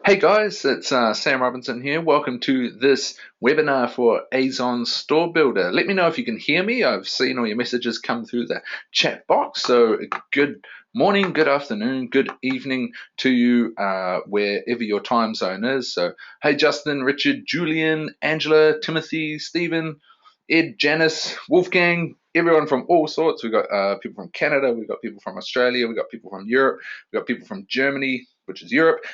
Hey guys, it's Sam Robinson here. Welcome to this webinar for Azon Store Builder. Let me know if you can hear me. I've seen all your messages come through the chat box. So good morning, good afternoon, good evening to you, wherever your time zone is. So hey Justin, Richard, Julian, Angela, Timothy, Stephen, Ed, Janice, Wolfgang, everyone from all sorts. We've got people from Canada, we've got people from Australia, we've got people from Europe, we've got people from Germany, which is Europe.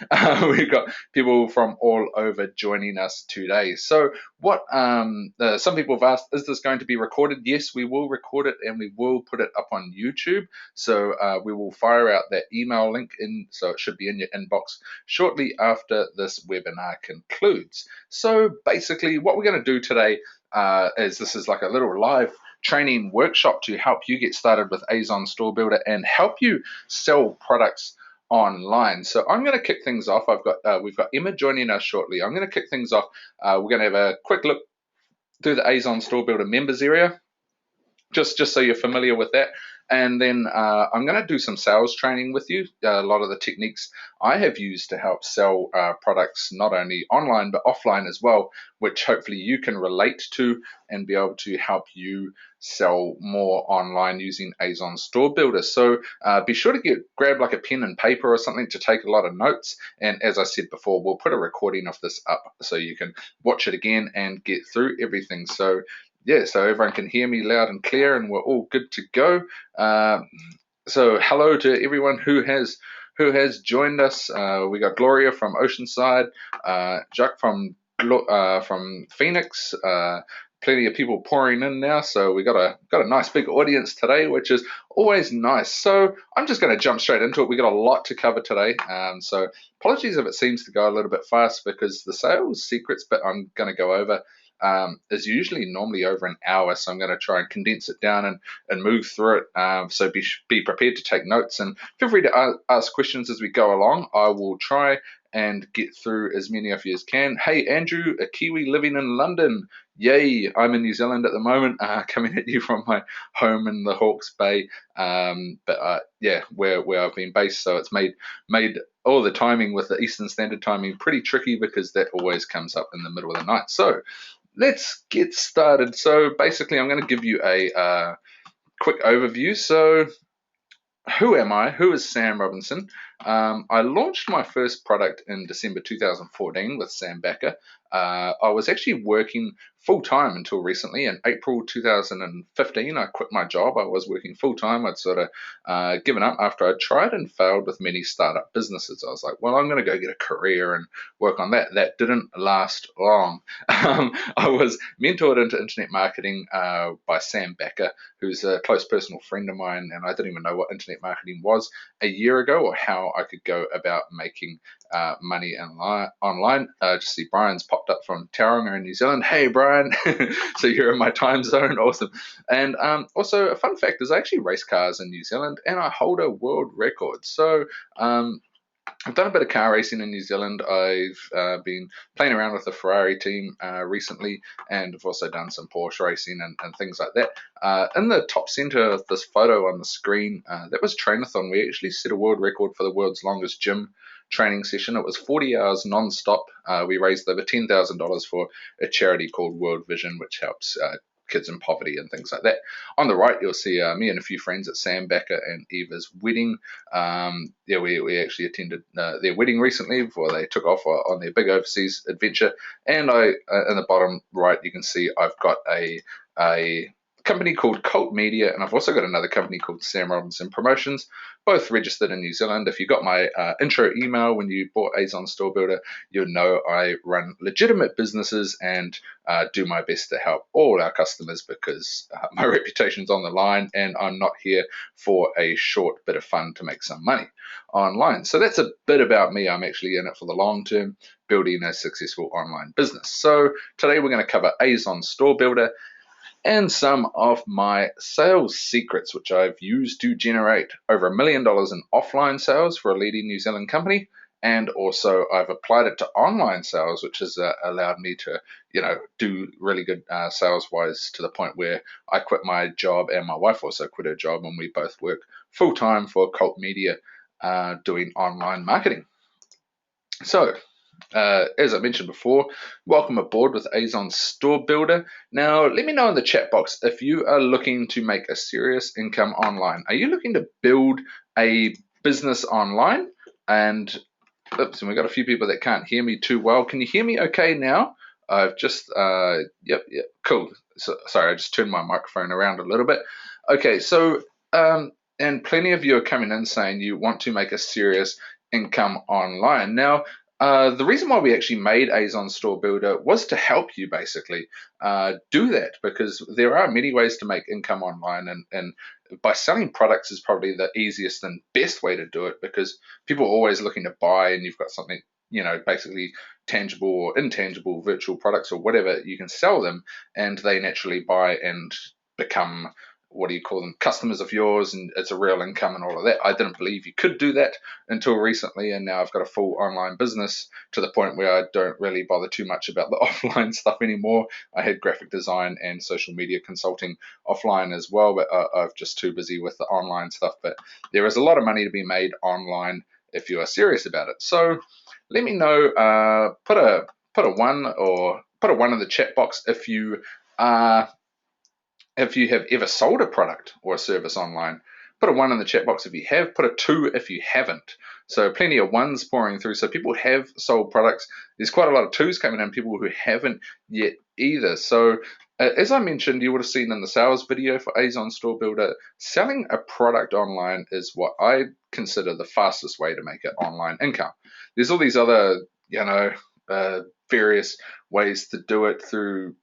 We've got people from all over joining us today. So, some people have asked, is this going to be recorded? Yes, we will record it and we will put it up on YouTube. So, we will fire out that email link in, so it should be in your inbox shortly after this webinar concludes. So, basically, what we're going to do today is this is like a little live training workshop to help you get started with Azon Store Builder and help you sell products online. So I'm going to kick things off. We've got Emma joining us shortly. I'm going to kick things off. We're going to have a quick look through the Azon Store Builder members area, just so you're familiar with that. And then I'm going to do some sales training with you. A lot of the techniques I have used to help sell products not only online but offline as well, which hopefully you can relate to and be able to help you sell more online using Azon Store Builder. So be sure to grab like a pen and paper or something to take a lot of notes. And as I said before, we'll put a recording of this up so you can watch it again and get through everything. So yeah, so everyone can hear me loud and clear, and we're all good to go. So hello to everyone who has joined us. We got Gloria from Oceanside, Jacques from Phoenix. Plenty of people pouring in now, so we got a nice big audience today, which is always nice. So I'm just going to jump straight into it. We got a lot to cover today, so apologies if it seems to go a little bit fast because the sales secrets bit I'm going to go over is usually normally over an hour, so I'm going to try and condense it down and move through it. So be prepared to take notes and feel free to ask questions as we go along. I will try and get through as many of you as can. Hey, Andrew, a Kiwi living in London. Yay, I'm in New Zealand at the moment, coming at you from my home in the Hawke's Bay. But yeah, where I've been based, so it's made all the timing with the Eastern Standard Timing pretty tricky because that always comes up in the middle of the night. So let's get started. So basically, I'm going to give you a quick overview. So who am I? Who is Sam Robinson? I launched my first product in December 2014 with Sam Becker. I was actually working full time until recently. In April 2015, I quit my job. I was working full time. I'd sort of given up after I'd tried and failed with many startup businesses. I was like, well, I'm going to go get a career and work on that. That didn't last long. I was mentored into internet marketing by Sam Becker, who's a close personal friend of mine, and I didn't even know what internet marketing was a year ago or how I could go about making money online. Just see Brian's popped up from Tauranga in New Zealand. Hey, Brian. So you're in my time zone. Awesome. And also, a fun fact is I actually race cars in New Zealand and I hold a world record. So I've done a bit of car racing in New Zealand. I've been playing around with the Ferrari team recently, and I've also done some Porsche racing and things like that. In the top center of this photo on the screen, that was Trainathon. We actually set a world record for the world's longest gym training session. It was 40 hours non-stop. We raised over $10,000 for a charity called World Vision, which helps kids in poverty and things like that. On the right, you'll see me and a few friends at Sam Becker and Eva's wedding. Yeah, we actually attended their wedding recently before they took off on their big overseas adventure. And in the bottom right, you can see I've got a company called Cult Media, and I've also got another company called Sam Robinson Promotions, both registered in New Zealand. If you got my intro email when you bought Azon Store Builder, you'll know I run legitimate businesses and do my best to help all our customers because my reputation's on the line and I'm not here for a short bit of fun to make some money online. So that's a bit about me. I'm actually in it for the long term, building a successful online business. So today we're going to cover Azon Store Builder and some of my sales secrets, which I've used to generate over $1 million in offline sales for a leading New Zealand company. And also I've applied it to online sales, which has allowed me to, do really good sales wise to the point where I quit my job and my wife also quit her job and we both work full time for Cult Media doing online marketing. So As I mentioned before, welcome aboard with Azon Store Builder. Now, let me know in the chat box if you are looking to make a serious income online. Are you looking to build a business online? And oops, and we've got a few people that can't hear me too well. Can you hear me okay now? I've just, yep, cool. So, sorry, I just turned my microphone around a little bit. Okay, so, and plenty of you are coming in saying you want to make a serious income online. Now, the reason why we actually made Azon Store Builder was to help you basically do that, because there are many ways to make income online, and by selling products is probably the easiest and best way to do it, because people are always looking to buy, and you've got something, basically tangible or intangible virtual products or whatever, you can sell them and they naturally buy and become, what do you call them, customers of yours, and it's a real income and all of that. I didn't believe you could do that until recently, and now I've got a full online business to the point where I don't really bother too much about the offline stuff anymore. I had graphic design and social media consulting offline as well, but I'm just too busy with the online stuff. But there is a lot of money to be made online if you are serious about it. So let me know. Put a one, or put a one in the chat box if you have ever sold a product or a service online. Put a one in the chat box if you have. Put a two if you haven't. So plenty of ones pouring through. So people have sold products. There's quite a lot of twos coming in, people who haven't yet either. So as I mentioned, you would have seen in the sales video for Azon Store Builder, selling a product online is what I consider the fastest way to make it online income. There's all these other, various ways to do it through,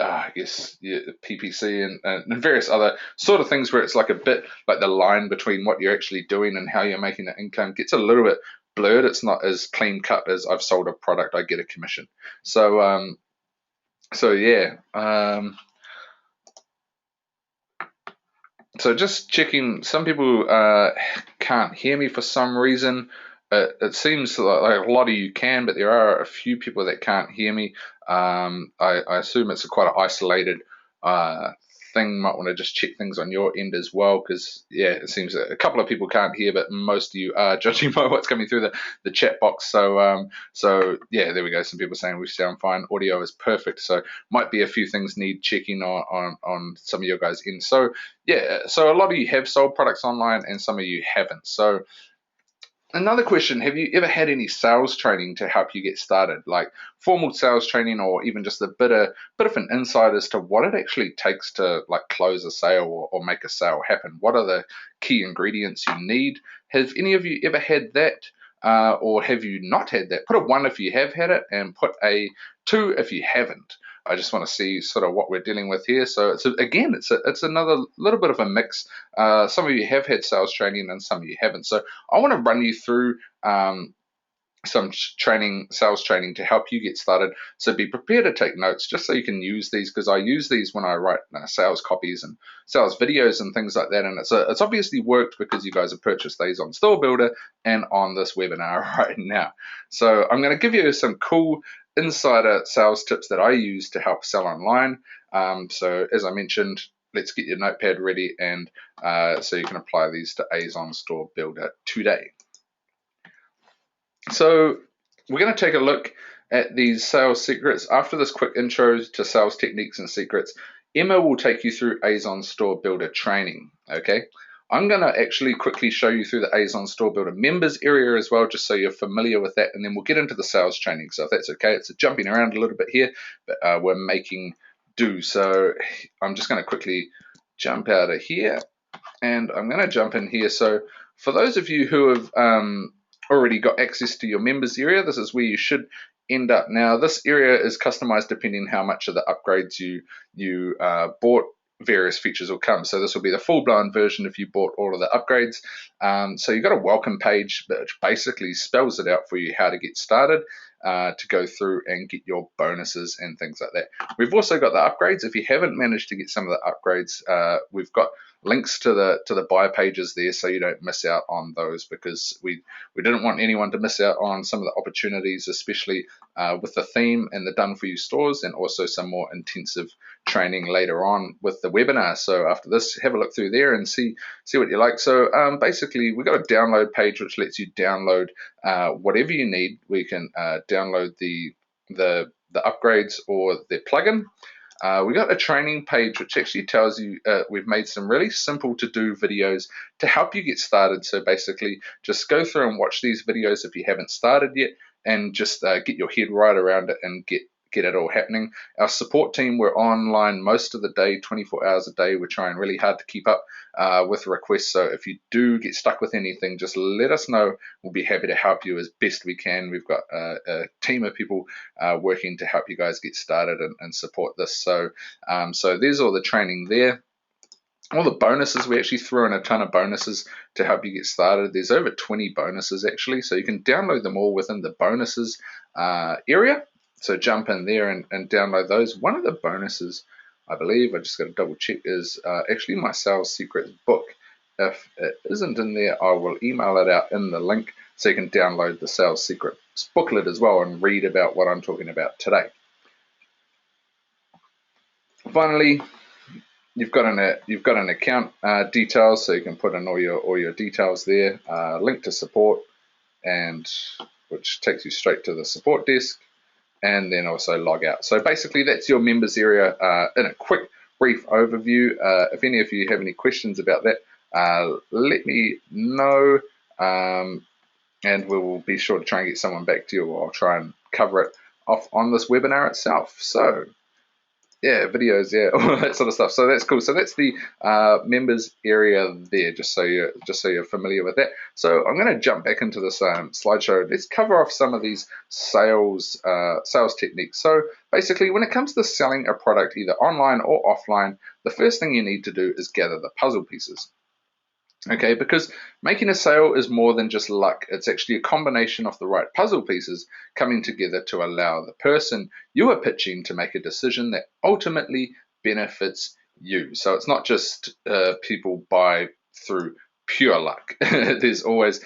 I guess, yeah, PPC and various other sort of things, where it's like a bit like the line between what you're actually doing and how you're making the income gets a little bit blurred. It's not as clean cut as I've sold a product, I get a commission. So yeah. So just checking, some people can't hear me for some reason. It seems like a lot of you can, but there are a few people that can't hear me. I assume it's quite an isolated thing. Might want to just check things on your end as well, because yeah, it seems a couple of people can't hear, but most of you are, judging by what's coming through the chat box. So yeah, there we go. Some people saying we sound fine. Audio is perfect. So might be a few things need checking on some of your guys' end. So yeah, so a lot of you have sold products online and some of you haven't. So another question, have you ever had any sales training to help you get started, like formal sales training, or even just a bit of an insight as to what it actually takes to like close a sale, or make a sale happen? What are the key ingredients you need? Have any of you ever had that? Or have you not had that? Put a one if you have had it, and put a two if you haven't. I just want to see sort of what we're dealing with here. So it's another little bit of a mix. Some of you have had sales training and some of you haven't. So I want to run you through some sales training to help you get started. So be prepared to take notes just so you can use these, because I use these when I write sales copies and sales videos and things like that. And it's obviously worked because you guys have purchased these on Store Builder and on this webinar right now. So I'm going to give you some cool insider sales tips that I use to help sell online. So as I mentioned, let's get your notepad ready, and so you can apply these to Azon Store Builder today. So we're going to take a look at these sales secrets. After this quick intro to sales techniques and secrets, Emma will take you through Azon Store Builder training, okay? I'm going to actually quickly show you through the Azon Store Builder members area as well, just so you're familiar with that, and then we'll get into the sales training. So if that's okay, it's jumping around a little bit here, but we're making do. So I'm just going to quickly jump out of here, and I'm going to jump in here. So for those of you who have already got access to your members area, this is where you should end up. Now, this area is customized depending how much of the upgrades you bought. Various features will come. So this will be the full-blown version if you bought all of the upgrades. So you've got a welcome page which basically spells it out for you how to get started, to go through and get your bonuses and things like that. We've also got the upgrades. If you haven't managed to get some of the upgrades, we've got links to the buy pages there, so you don't miss out on those, because we didn't want anyone to miss out on some of the opportunities, especially with the theme and the done for you stores, and also some more intensive training later on with the webinar. So after this, have a look through there and see what you like. So basically, we've got a download page which lets you download whatever you need. We can download the upgrades or the plugin. We got a training page which actually tells you we've made some really simple to do videos to help you get started. So basically, just go through and watch these videos if you haven't started yet, and just get your head right around it and get it all happening. Our support team, we're online most of the day, 24 hours a day. We're trying really hard to keep up with requests. So if you do get stuck with anything, just let us know. We'll be happy to help you as best we can. We've got a team of people working to help you guys get started and support this. So so there's all the training there. All the bonuses, we actually threw in a ton of bonuses to help you get started. There's over 20 bonuses actually, so you can download them all within the bonuses area. So jump in there and download those. One of the bonuses, I believe, I just got to double check, is actually my Sales Secrets book. If it isn't in there, I will email it out in the link so you can download the Sales Secrets booklet as well and read about what I'm talking about today. Finally, you've got an account details, so you can put in all your details there. Link to support, and which takes you straight to the support desk, and then also log out. So basically, that's your members area in a quick, brief overview. If any of you have any questions about that, let me know, and we will be sure to try and get someone back to you, or I'll try and cover it off on this webinar itself. So yeah, videos, yeah, all that sort of stuff. So that's cool. So that's the members area there, just so you're familiar with that. So I'm going to jump back into this slideshow. Let's cover off some of these sales techniques. So basically, when it comes to selling a product either online or offline, the first thing you need to do is gather the puzzle pieces. Okay, because making a sale is more than just luck. It's actually a combination of the right puzzle pieces coming together to allow the person you are pitching to make a decision that ultimately benefits you. So it's not just people buy through pure luck. There's always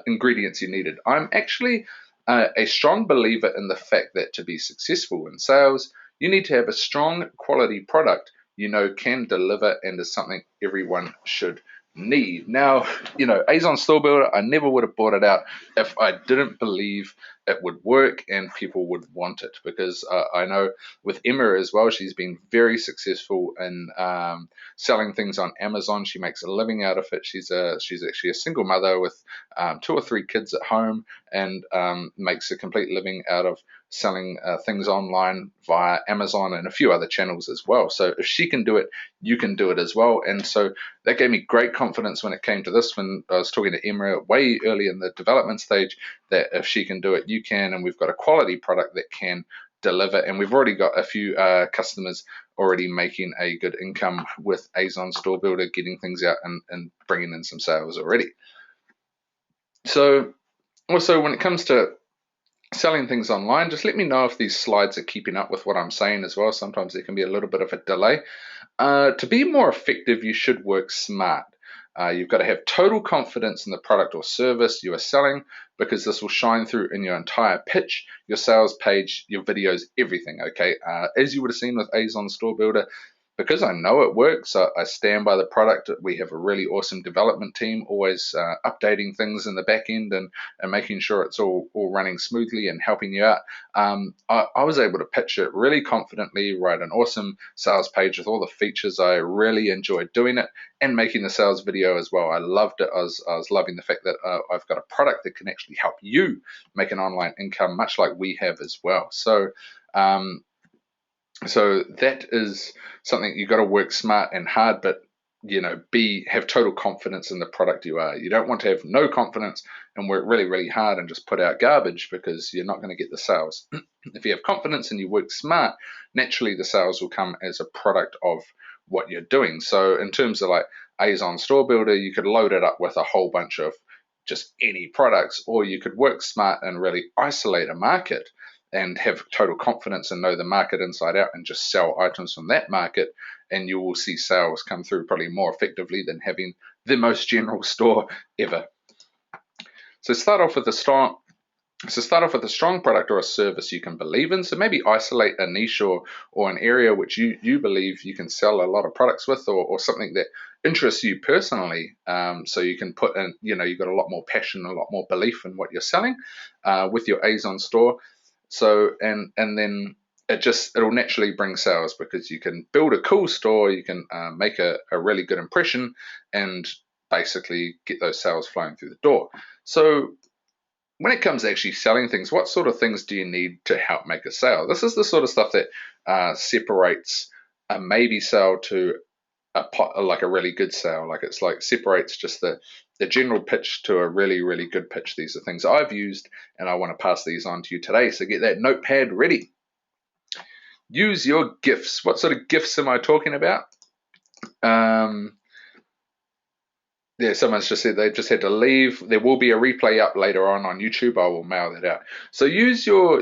ingredients you needed. I'm actually a strong believer in the fact that to be successful in sales, you need to have a strong quality product you know can deliver and is something everyone should need. Now, Azon Store Builder, I never would have bought it out if I didn't believe it would work and people would want it, because I know with Emma as well, she's been very successful in selling things on Amazon. She makes a living out of it. She's actually a single mother with 2 or 3 kids at home, and makes a complete living out of selling things online via Amazon and a few other channels as well. So if she can do it, you can do it as well. And so that gave me great confidence when it came to this, when I was talking to Emma way early in the development stage, that if she can do it, you can, and we've got a quality product that can deliver. And we've already got a few customers already making a good income with Azon Store Builder, getting things out and bringing in some sales already. So also when it comes to selling things online, just let me know if these slides are keeping up with what I'm saying as well. Sometimes there can be a little bit of a delay. To be more effective, you should work smart. You've got to have total confidence in the product or service you are selling, because this will shine through in your entire pitch, your sales page, your videos, everything. Okay, as you would have seen with Azon Store Builder, because I know it works, I stand by the product. We have a really awesome development team, always updating things in the back end and making sure it's all running smoothly and helping you out. I was able to pitch it really confidently, write an awesome sales page with all the features. I really enjoyed doing it and making the sales video as well. I loved it. I was loving the fact that I've got a product that can actually help you make an online income, much like we have as well. So so that is something you've got to work smart and hard, but have total confidence in the product you are. You don't want to have no confidence and work really, really hard and just put out garbage, because you're not going to get the sales. If you have confidence and you work smart, naturally the sales will come as a product of what you're doing. So in terms of like Azon Store Builder, you could load it up with a whole bunch of just any products, or you could work smart and really isolate a market and have total confidence and know the market inside out and just sell items from that market and you will see sales come through probably more effectively than having the most general store ever. So start off with a strong product or a service you can believe in. So maybe isolate a niche or an area which you believe you can sell a lot of products with, or something that interests you personally. So you can put in, you've got a lot more passion, a lot more belief in what you're selling with your Azon store. So and then it'll naturally bring sales, because you can build a cool store, you can make a really good impression, and basically get those sales flowing through the door. So when it comes to actually selling things, what sort of things do you need to help make a sale? This is the sort of stuff that separates a maybe sale to like a really good sale. It's like separates just the general pitch to a really, really good pitch. These are things I've used, and I want to pass these on to you today. So get that notepad ready. Use your gifts. What sort of gifts am I talking about? Yeah, someone's just said they just had to leave. There will be a replay up later on YouTube. I will mail that out. So use your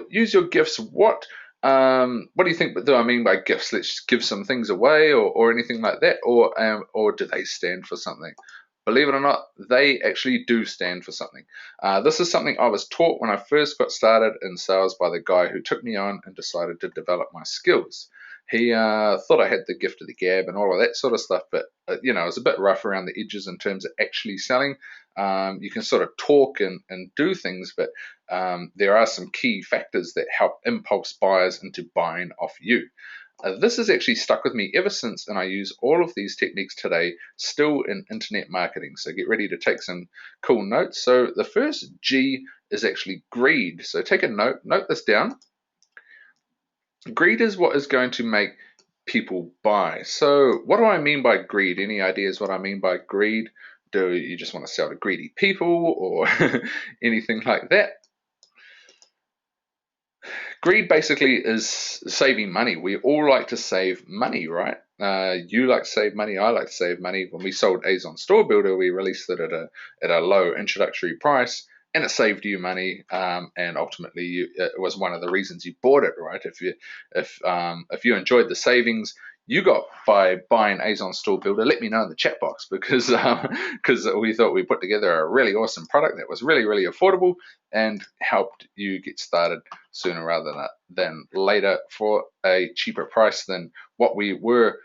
gifts. What do you think do I mean by gifts? Let's just give some things away, or anything like that, or do they stand for something? Believe it or not, they actually do stand for something. This is something I was taught when I first got started in sales by the guy who took me on and decided to develop my skills. He thought I had the gift of the gab and all of that sort of stuff, but it was a bit rough around the edges in terms of actually selling. You can sort of talk and do things, but there are some key factors that help impulse buyers into buying off you. This has actually stuck with me ever since, and I use all of these techniques today still in internet marketing. So get ready to take some cool notes. So the first G is actually greed. So take a note this down. Greed is what is going to make people buy. So what do I mean by greed? Any ideas what I mean by greed? Do you just want to sell to greedy people, or anything like that? Greed basically is saving money. We all like to save money, right? You like to save money. I like to save money. When we sold Azon Store Builder, we released it at a low introductory price, and it saved you money. And ultimately, it was one of the reasons you bought it, right? If you enjoyed the savings you got by buying Azon Store Builder, let me know in the chat box, because we thought we put together a really awesome product that was really, really affordable and helped you get started sooner rather than later for a cheaper price than what we were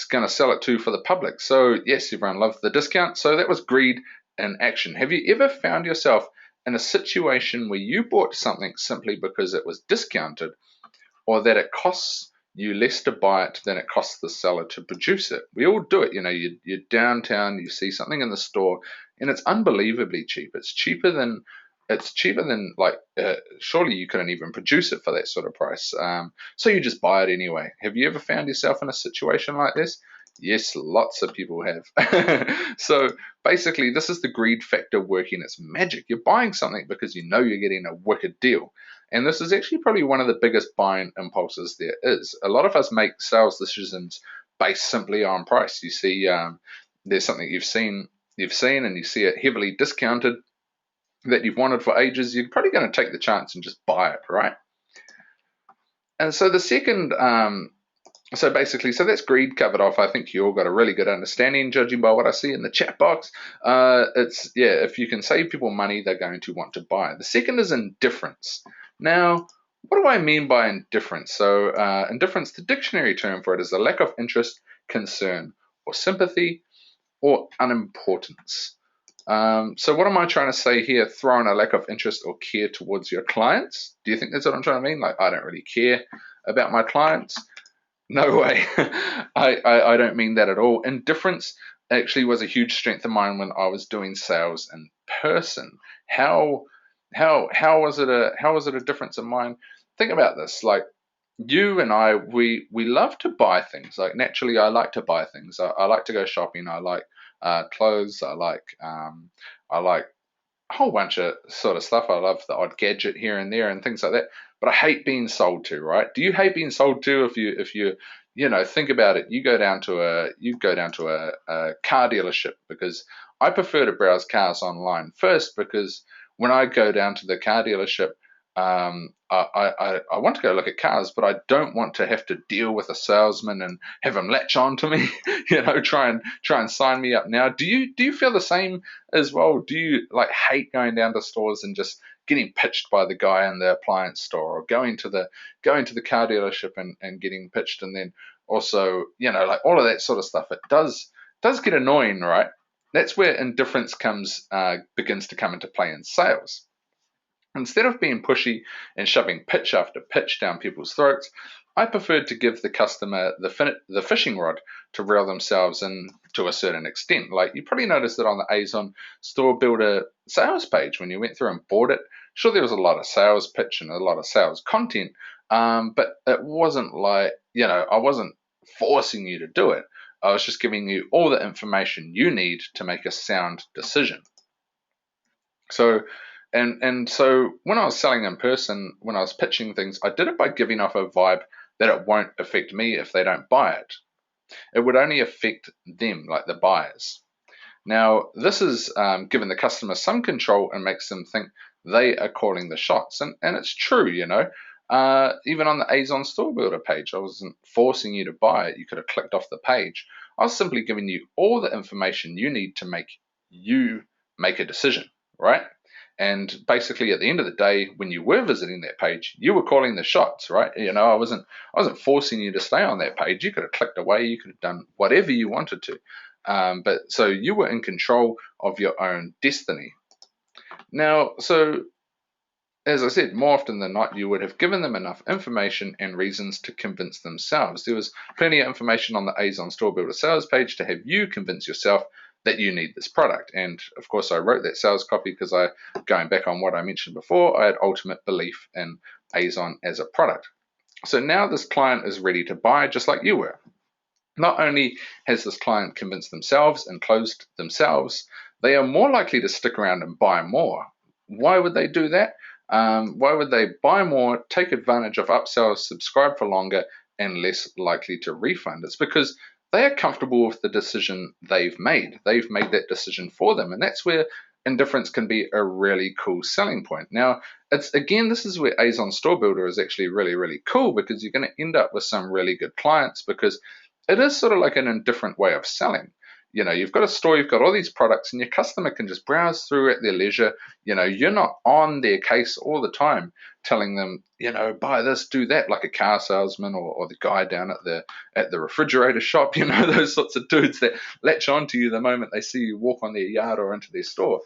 going to sell it to for the public. So yes, everyone loved the discount. So that was greed in action. Have you ever found yourself in a situation where you bought something simply because it was discounted, or that it costs you less to buy it than it costs the seller to produce it? We all do it. You're downtown, you see something in the store, and it's unbelievably cheap. It's cheaper than surely you couldn't even produce it for that sort of price. So you just buy it anyway. Have you ever found yourself in a situation like this? Yes, lots of people have. So basically, this is the greed factor working its magic. You're buying something because you know you're getting a wicked deal. And this is actually probably one of the biggest buying impulses there is. A lot of us make sales decisions based simply on price. You see, there's something you've seen, and you see it heavily discounted that you've wanted for ages. You're probably going to take the chance and just buy it, right? And so the second, so that's greed covered off. I think you all got a really good understanding, judging by what I see in the chat box. If you can save people money, they're going to want to buy. The second is indifference. Now, what do I mean by indifference? So indifference, the dictionary term for it is a lack of interest, concern, or sympathy, or unimportance. So what am I trying to say here? Throw in a lack of interest or care towards your clients. Do you think that's what I'm trying to mean? Like, I don't really care about my clients. No way. I don't mean that at all. Indifference actually was a huge strength of mine when I was doing sales in person. How was it a difference of mine? Think about this. Like, you and I, we love to buy things. Like, naturally, I like to buy things. I like to go shopping. I like clothes. I like a whole bunch of sort of stuff. I love the odd gadget here and there and things like that. But I hate being sold to, right? Do you hate being sold to? If you think about it, you go down to a car dealership, because I prefer to browse cars online first, because when I go down to the car dealership, I want to go look at cars, but I don't want to have to deal with a salesman and have him latch on to me, try and sign me up now. Do you feel the same as well? Do you like hate going down to stores and just getting pitched by the guy in the appliance store, or going to the car dealership and getting pitched, and then also, like all of that sort of stuff? It does get annoying, right? That's where indifference begins to come into play in sales. Instead of being pushy and shoving pitch after pitch down people's throats, I preferred to give the customer the fishing rod to reel themselves in to a certain extent. Like, you probably noticed that on the Azon Store Builder sales page when you went through and bought it. Sure, there was a lot of sales pitch and a lot of sales content, but it wasn't like, I wasn't forcing you to do it. I was just giving you all the information you need to make a sound decision. So, and so when I was selling in person, when I was pitching things, I did it by giving off a vibe that it won't affect me if they don't buy it. It would only affect them, like the buyers. Now, this is giving the customer some control and makes them think they are calling the shots. And it's true, even on the Azon Store Builder page, I wasn't forcing you to buy it. You could have clicked off the page. I was simply giving you all the information you need to make you make a decision, right? And basically, at the end of the day, when you were visiting that page, you were calling the shots, right? I wasn't forcing you to stay on that page. You could have clicked away. You could have done whatever you wanted to. But so you were in control of your own destiny. Now, so as I said, more often than not, you would have given them enough information and reasons to convince themselves. There was plenty of information on the Azon Store Builder sales page to have you convince yourself that you need this product. And of course, I wrote that sales copy because going back on what I mentioned before, I had ultimate belief in Azon as a product. So now this client is ready to buy just like you were. Not only has this client convinced themselves and closed themselves, they are more likely to stick around and buy more. Why would they do that? Why would they buy more, take advantage of upsells, subscribe for longer, and less likely to refund? It's because they are comfortable with the decision they've made. They've made that decision for them, and that's where indifference can be a really cool selling point. Now, this is where Azon Store Builder is actually really, really cool, because you're going to end up with some really good clients, because it is sort of like an indifferent way of selling. You've got a store, you've got all these products, and your customer can just browse through at their leisure. You're not on their case all the time telling them, buy this, do that, like a car salesman or the guy down at the refrigerator shop, those sorts of dudes that latch on to you the moment they see you walk on their yard or into their store.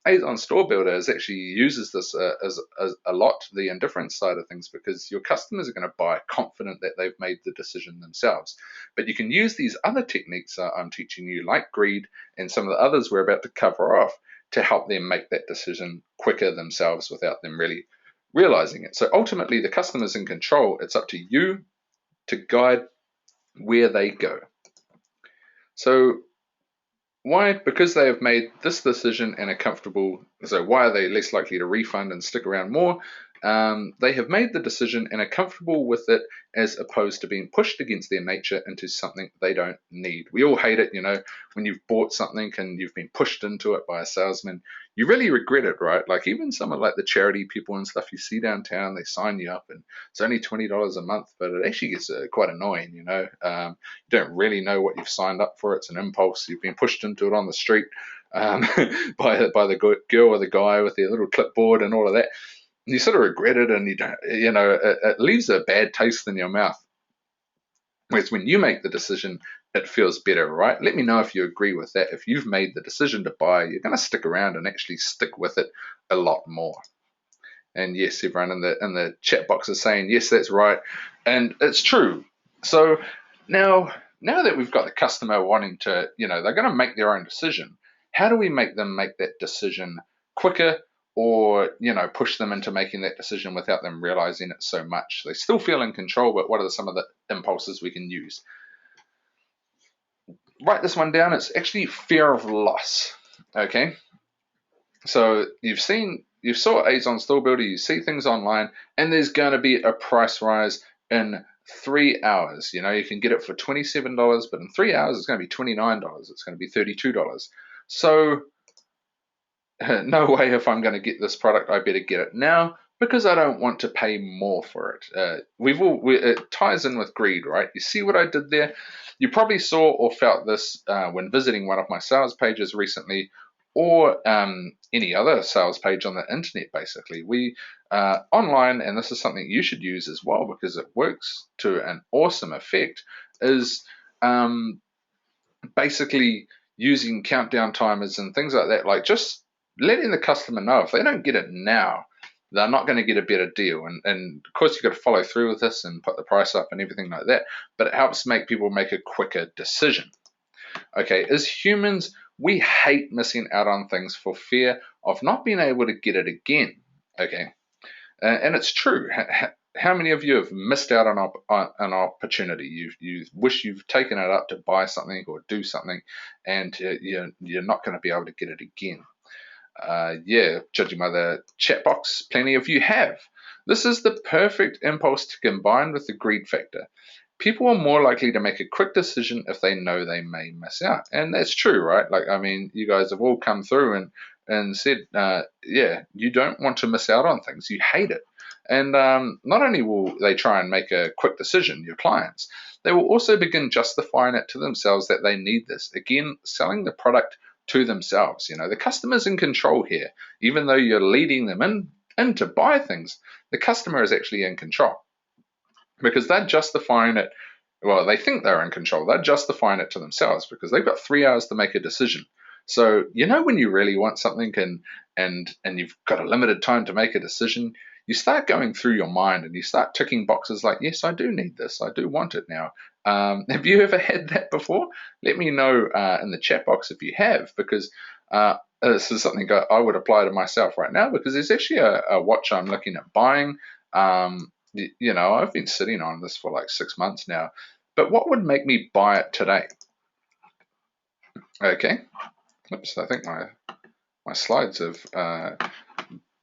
Azon Store Builder actually uses this as a lot, the indifference side of things, because your customers are going to buy confident that they've made the decision themselves. But you can use these other techniques I'm teaching you, like greed and some of the others we're about to cover off, to help them make that decision quicker themselves without them really realizing it. So ultimately, the customer's in control. It's up to you to guide where they go. So why? Because they have made this decision and are comfortable. So why are they less likely to refund and stick around more? They have made the decision and are comfortable with it, as opposed to being pushed against their nature into something they don't need. We all hate it, when you've bought something and you've been pushed into it by a salesman. You really regret it, right? Like, even someone like the charity people and stuff you see downtown, they sign you up and it's only $20 a month, but it actually gets quite annoying, you don't really know what you've signed up for. It's an impulse. You've been pushed into it on the street by the girl or the guy with their little clipboard and all of that. You sort of regret it, and you don't, it leaves a bad taste in your mouth. Whereas when you make the decision, it feels better, right? Let me know if you agree with that. If you've made the decision to buy, you're going to stick around and actually stick with it a lot more. And yes, everyone in the chat box is saying, yes, that's right. And it's true. So now that we've got the customer wanting to, they're going to make their own decision, how do we make them make that decision quicker, or push them into making that decision without them realizing it so much? They still feel in control, but what are some of the impulses we can use? Write this one down. It's actually fear of loss. Okay, so you saw Azon Store Builder, you see things online, and there's going to be a price rise in 3 hours. You can get it for $27, but in 3 hours it's going to be $29. It's going to be $32. So no way, if I'm going to get this product, I better get it now, Because I don't want to pay more for it. It ties in with greed, right? You see what I did there? You probably saw or felt this when visiting one of my sales pages recently, or any other sales page on the internet. Basically, we online, and this is something you should use as well because it works to an awesome effect. Is basically using countdown timers and things like that, like just letting the customer know if they don't get it now, they're not going to get a better deal. And of course, you've got to follow through with this and put the price up and everything like that, but it helps make people make a quicker decision. Okay, as humans, we hate missing out on things for fear of not being able to get it again. Okay, and it's true. How many of you have missed out on an opportunity? You wish you've taken it up to buy something or do something, and you're not going to be able to get it again. Yeah, judging by the chat box, plenty of you have. This is the perfect impulse to combine with the greed factor. People are more likely to make a quick decision if they know they may miss out, and that's true, right? Like, I mean, you guys have all come through and said, yeah, you don't want to miss out on things. You hate it. And not only will they try and make a quick decision, your clients, they will also begin justifying it to themselves that they need this. Again, selling the product to themselves. The customer's in control here. Even though you're leading them in to buy things, the customer is actually in control because they're justifying it. Well, they think they're in control. They're justifying it to themselves because they've got 3 hours to make a decision. So when you really want something and you've got a limited time to make a decision, you start going through your mind and you start ticking boxes like, yes, I do need this. I do want it now. Have you ever had that before? Let me know in the chat box if you have, because this is something I would apply to myself right now because there's actually a watch I'm looking at buying. I've been sitting on this for like 6 months now, but what would make me buy it today? Okay. Oops, I think my slides have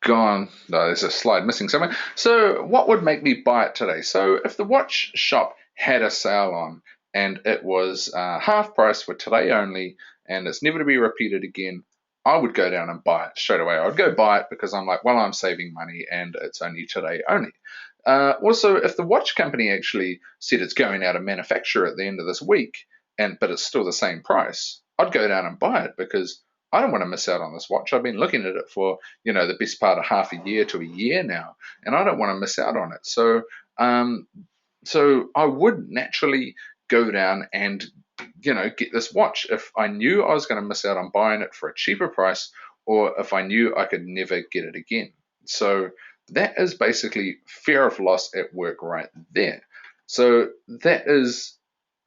gone. No, there's a slide missing somewhere. So what would make me buy it today? So if the watch shop had a sale on and it was half price for today only and it's never to be repeated again, I would go down and buy it straight away. I would go buy it because I'm like, well, I'm saving money and it's only today only. Also, if the watch company actually said it's going out of manufacture at the end of this week, but it's still the same price, I'd go down and buy it because I don't want to miss out on this watch. I've been looking at it for the best part of half a year to a year now, and I don't want to miss out on it. So I would naturally go down and get this watch if I knew I was going to miss out on buying it for a cheaper price, or if I knew I could never get it again. So that is basically fear of loss at work right there. So that is,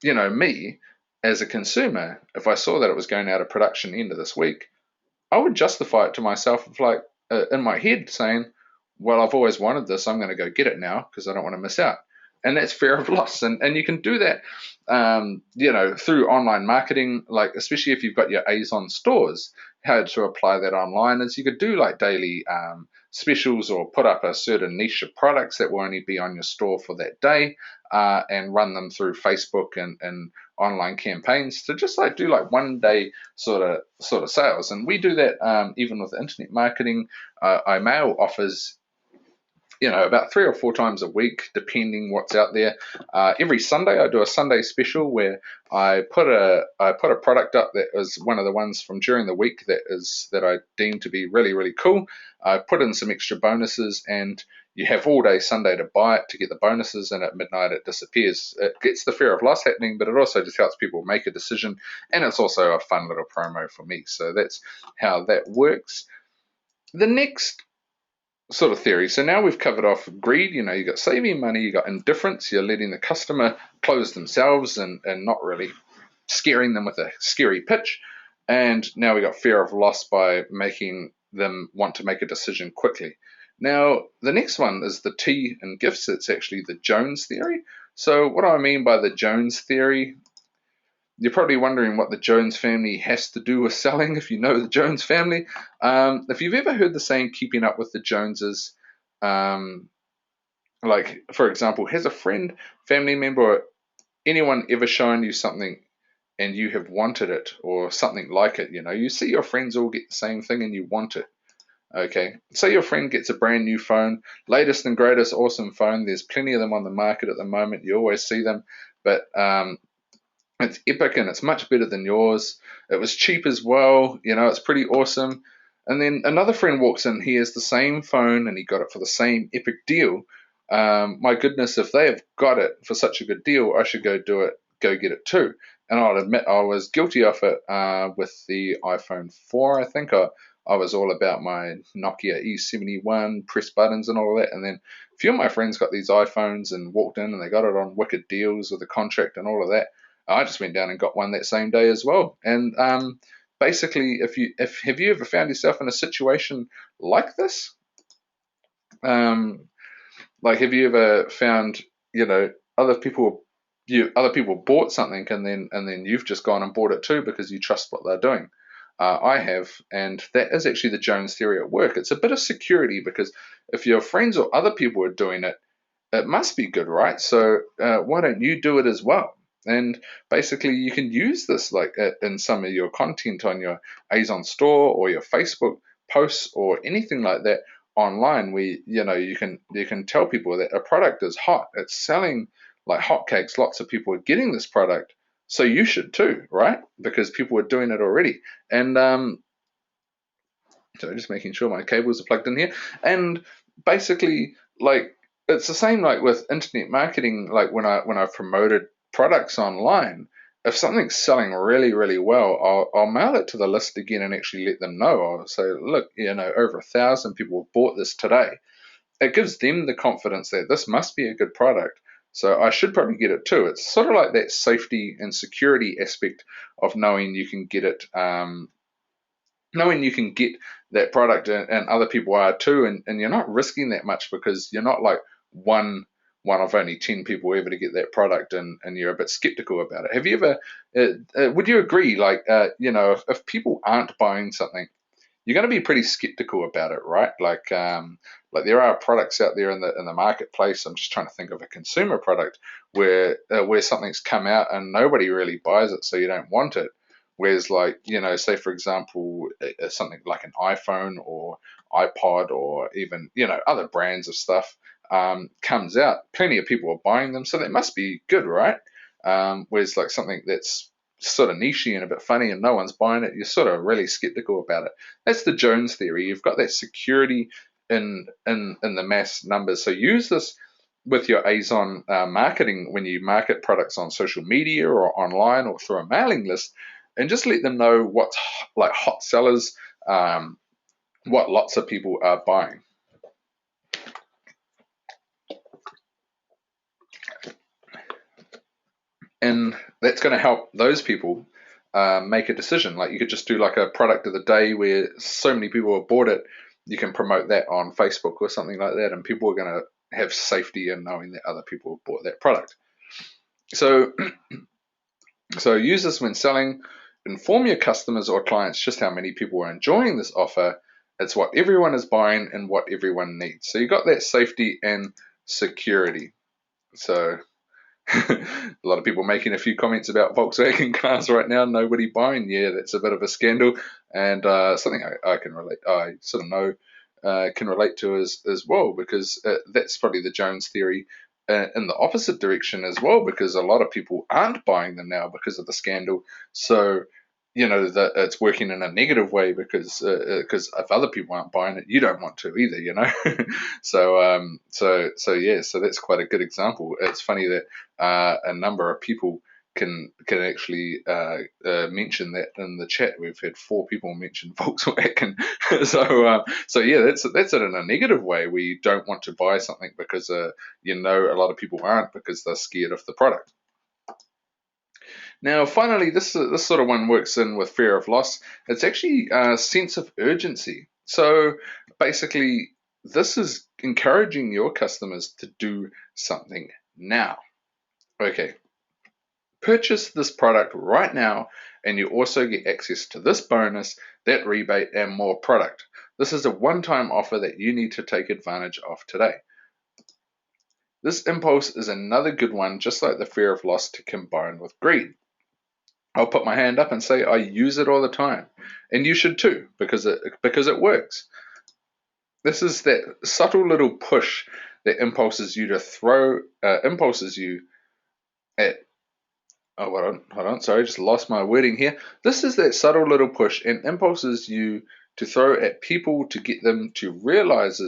me as a consumer. If I saw that it was going out of production end of this week, I would justify it to myself of like in my head saying, well, I've always wanted this. I'm going to go get it now because I don't want to miss out. And that's fear of loss. And you can do that, through online marketing, like especially if you've got your Azon stores. How to apply that online is you could do like daily specials or put up a certain niche of products that will only be on your store for that day, and run them through Facebook and online campaigns to just like do like 1 day sort of sales. And we do that even with internet marketing. I mail offers about 3 or 4 times a week, depending what's out there. Every Sunday, I do a Sunday special where I put a product up that is one of the ones from during the week that I deem to be really, really cool. I put in some extra bonuses, and you have all day Sunday to buy it to get the bonuses, and at midnight it disappears. It gets the fear of loss happening, but it also just helps people make a decision, and it's also a fun little promo for me. So that's how that works. The next sort of theory. So now we've covered off greed. You got saving money, you got indifference, you're letting the customer close themselves and not really scaring them with a scary pitch. And now we got fear of loss by making them want to make a decision quickly. Now, the next one is the T in gifts. It's actually the Jones theory. So what do I mean by the Jones theory? You're probably wondering what the Jones family has to do with selling if you know the Jones family. If you've ever heard the saying, keeping up with the Joneses, like, for example, has a friend, family member, or anyone ever shown you something and you have wanted it or something like it? You see your friends all get the same thing and you want it. Okay, say your friend gets a brand new phone, latest and greatest, awesome phone. There's plenty of them on the market at the moment. You always see them, but it's epic and it's much better than yours. It was cheap as well. It's pretty awesome. And then another friend walks in. He has the same phone and he got it for the same epic deal. My goodness, if they have got it for such a good deal, I should go get it too. And I'll admit I was guilty of it with the iPhone 4. I think I was all about my Nokia E71, press buttons and all of that. And then a few of my friends got these iPhones and walked in and they got it on wicked deals with a contract and all of that. I just went down and got one that same day as well. And basically, if have you ever found yourself in a situation like this? Um, like, have you ever found other people bought something and then you've just gone and bought it too because you trust what they're doing? I have, and that is actually the Jones theory at work. It's a bit of security because if your friends or other people are doing it, it must be good, right? So why don't you do it as well? And basically, you can use this like in some of your content on your Azon store or your Facebook posts or anything like that online, where you can tell people that a product is hot, it's selling like hotcakes. Lots of people are getting this product, so you should too, right? Because people are doing it already. And so just making sure my cables are plugged in here. And basically, like it's the same like with internet marketing. Like when I've promoted products online, if something's selling really really well, I'll mail it to the list again and actually let them know. I'll say, look, over 1,000 people have bought this today. It gives them the confidence that this must be a good product. So I should probably get it too. It's sort of like that safety and security aspect of knowing you can get it. Knowing you can get that product and other people are too, and you're not risking that much because you're not like one of only 10 people ever to get that product, and you're a bit skeptical about it. Have you ever would you agree, like if people aren't buying something, you're going to be pretty skeptical about it, right? Like there are products out there in the marketplace. I'm just trying to think of a consumer product where something's come out and nobody really buys it, so you don't want it. Whereas, like say for example, something like an iPhone or iPod or even other brands of stuff comes out, plenty of people are buying them, so they must be good, right? Whereas like something that's sort of nichey and a bit funny and no one's buying it, you're sort of really skeptical about it. That's the Jones theory. You've got that security in the mass numbers. So use this with your Azon marketing when you market products on social media or online or through a mailing list, and just let them know what's like hot sellers, what lots of people are buying. And that's going to help those people make a decision. Like you could just do like a product of the day where so many people have bought it. You can promote that on Facebook or something like that, and people are going to have safety in knowing that other people have bought that product. So, so use this when selling. Inform your customers or clients just how many people are enjoying this offer. It's what everyone is buying and what everyone needs. So you got that safety and security. So a lot of people making a few comments about Volkswagen cars right now. Nobody buying. Yeah, that's a bit of a scandal, and something I can relate. I sort of know can relate to as well, because that's probably the Jones theory in the opposite direction as well, because a lot of people aren't buying them now because of the scandal. So that it's working in a negative way because if other people aren't buying it, you don't want to either. So yeah, so that's quite a good example. It's funny that a number of people can actually mention that in the chat. We've had 4 people mention Volkswagen. So yeah, that's it in a negative way, where you don't want to buy something because a lot of people aren't, because they're scared of the product. Now, finally, this sort of one works in with fear of loss. It's actually a sense of urgency. So basically, this is encouraging your customers to do something now. Okay, purchase this product right now, and you also get access to this bonus, that rebate, and more product. This is a one-time offer that you need to take advantage of today. This impulse is another good one, just like the fear of loss, to combine with greed. I'll put my hand up and say I use it all the time, and you should too, because it works. This is that subtle little push that impulses you at. Oh, hold on, sorry, just lost my wording here. This is that subtle little push and impulses you to throw at people to get them to realize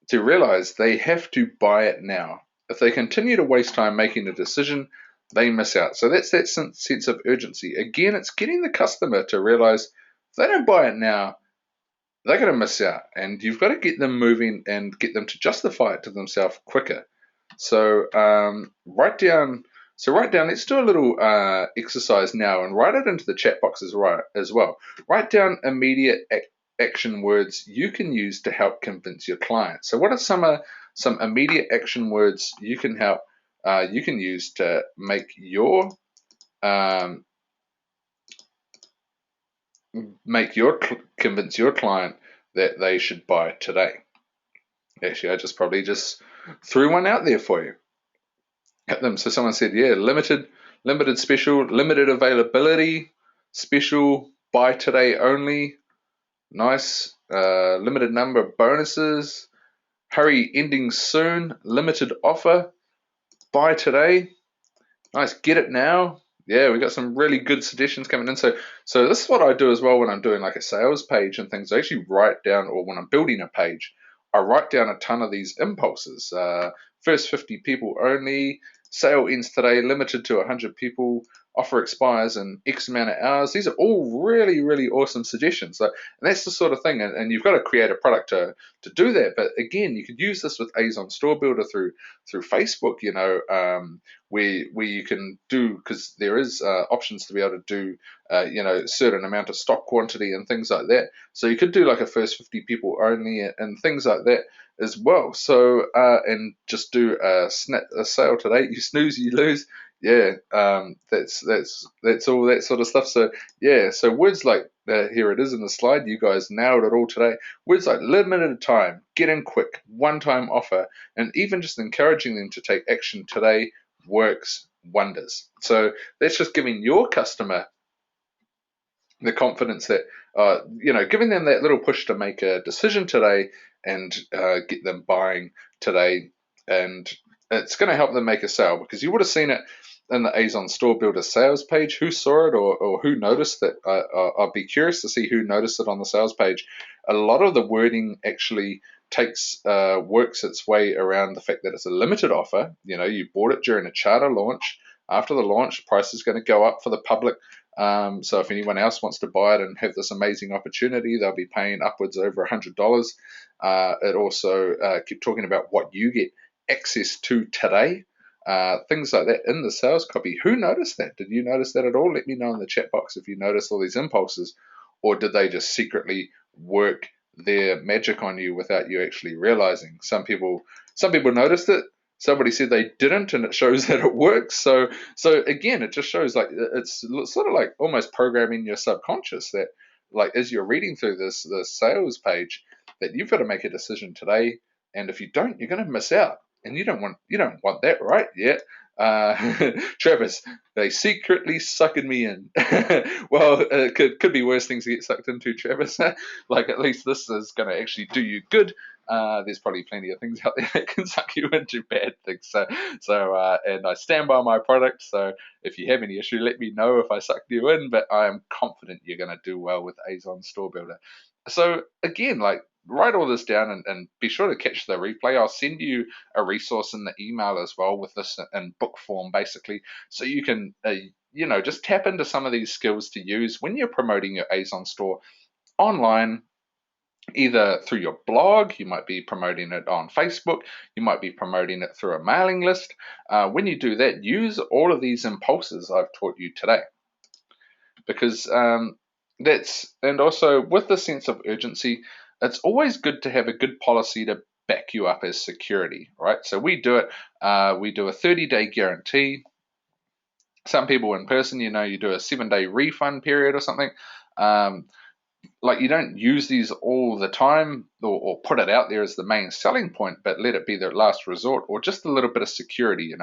they have to buy it now. If they continue to waste time making a decision, they miss out. So that's that sense of urgency. Again, it's getting the customer to realize if they don't buy it now, they're going to miss out, and you've got to get them moving and get them to justify it to themselves quicker. So write down. So write down. Let's do a little exercise now, and write it into the chat boxes as well. Write down immediate action words you can use to help convince your client. So what are some immediate action words you can use to make um, convince your client that they should buy today? Actually, I probably just threw one out there for you. Hit them. So someone said, yeah, limited special, limited availability, special, buy today only, nice, limited number of bonuses, hurry ending soon, limited offer, buy today, nice, get it now. Yeah, we got some really good suggestions coming in. So this is what I do as well when I'm doing like a sales page and things. I actually write down, or when I'm building a page, I write down a ton of these impulses. First 50 people only, sale ends today, limited to 100 people, offer expires in X amount of hours. These are all really, really awesome suggestions. And that's the sort of thing, and you've got to create a product to do that. But again, you could use this with Azon Store Builder through Facebook, where you can do, because there is options to be able to do certain amount of stock quantity and things like that. So you could do like a first 50 people only and things like that as well. So and just do a sale today. You snooze, you lose. Yeah, that's all that sort of stuff. So yeah, so words like here it is in the slide. You guys nailed it all today. Words like limited time, get in quick, one-time offer, and even just encouraging them to take action today works wonders. So that's just giving your customer the confidence that giving them that little push to make a decision today and get them buying today, and it's going to help them make a sale, because you would have seen it in the Azon Store Builder sales page. Who saw it, or who noticed it? I'll be curious to see who noticed it on the sales page. A lot of the wording actually works its way around the fact that it's a limited offer. You bought it during a charter launch. After the launch, price is going to go up for the public. So if anyone else wants to buy it and have this amazing opportunity, they'll be paying upwards over $100. It also keep talking about what you get access to today. Things like that in the sales copy. Who noticed that? Did you notice that at all? Let me know in the chat box if you noticed all these impulses, or did they just secretly work their magic on you without you actually realizing? Some people noticed it. Somebody said they didn't, and it shows that it works. So again, it just shows like it's sort of like almost programming your subconscious that, like, as you're reading through the sales page, that you've got to make a decision today, and if you don't, you're going to miss out, and you don't want that, right? Yeah. Travis, they secretly suckered me in. Well, it could be worse things to get sucked into, Travis. Like, at least this is going to actually do you good. There's probably plenty of things out there that can suck you into bad things. And I stand by my product. So if you have any issue, let me know if I sucked you in. But I am confident you're going to do well with Azon Store Builder. So again, like, write all this down and be sure to catch the replay. I'll send you a resource in the email as well with this in book form, basically, so you can just tap into some of these skills to use when you're promoting your Azon store online. Either through your blog, you might be promoting it on Facebook, you might be promoting it through a mailing list. When you do that, use all of these impulses I've taught you today, because and also with the sense of urgency, it's always good to have a good policy to back you up as security, right? So we do it. We do a 30-day guarantee. Some people in person, you do a 7-day refund period or something. Like, you don't use these all the time or put it out there as the main selling point, but let it be the last resort or just a little bit of security.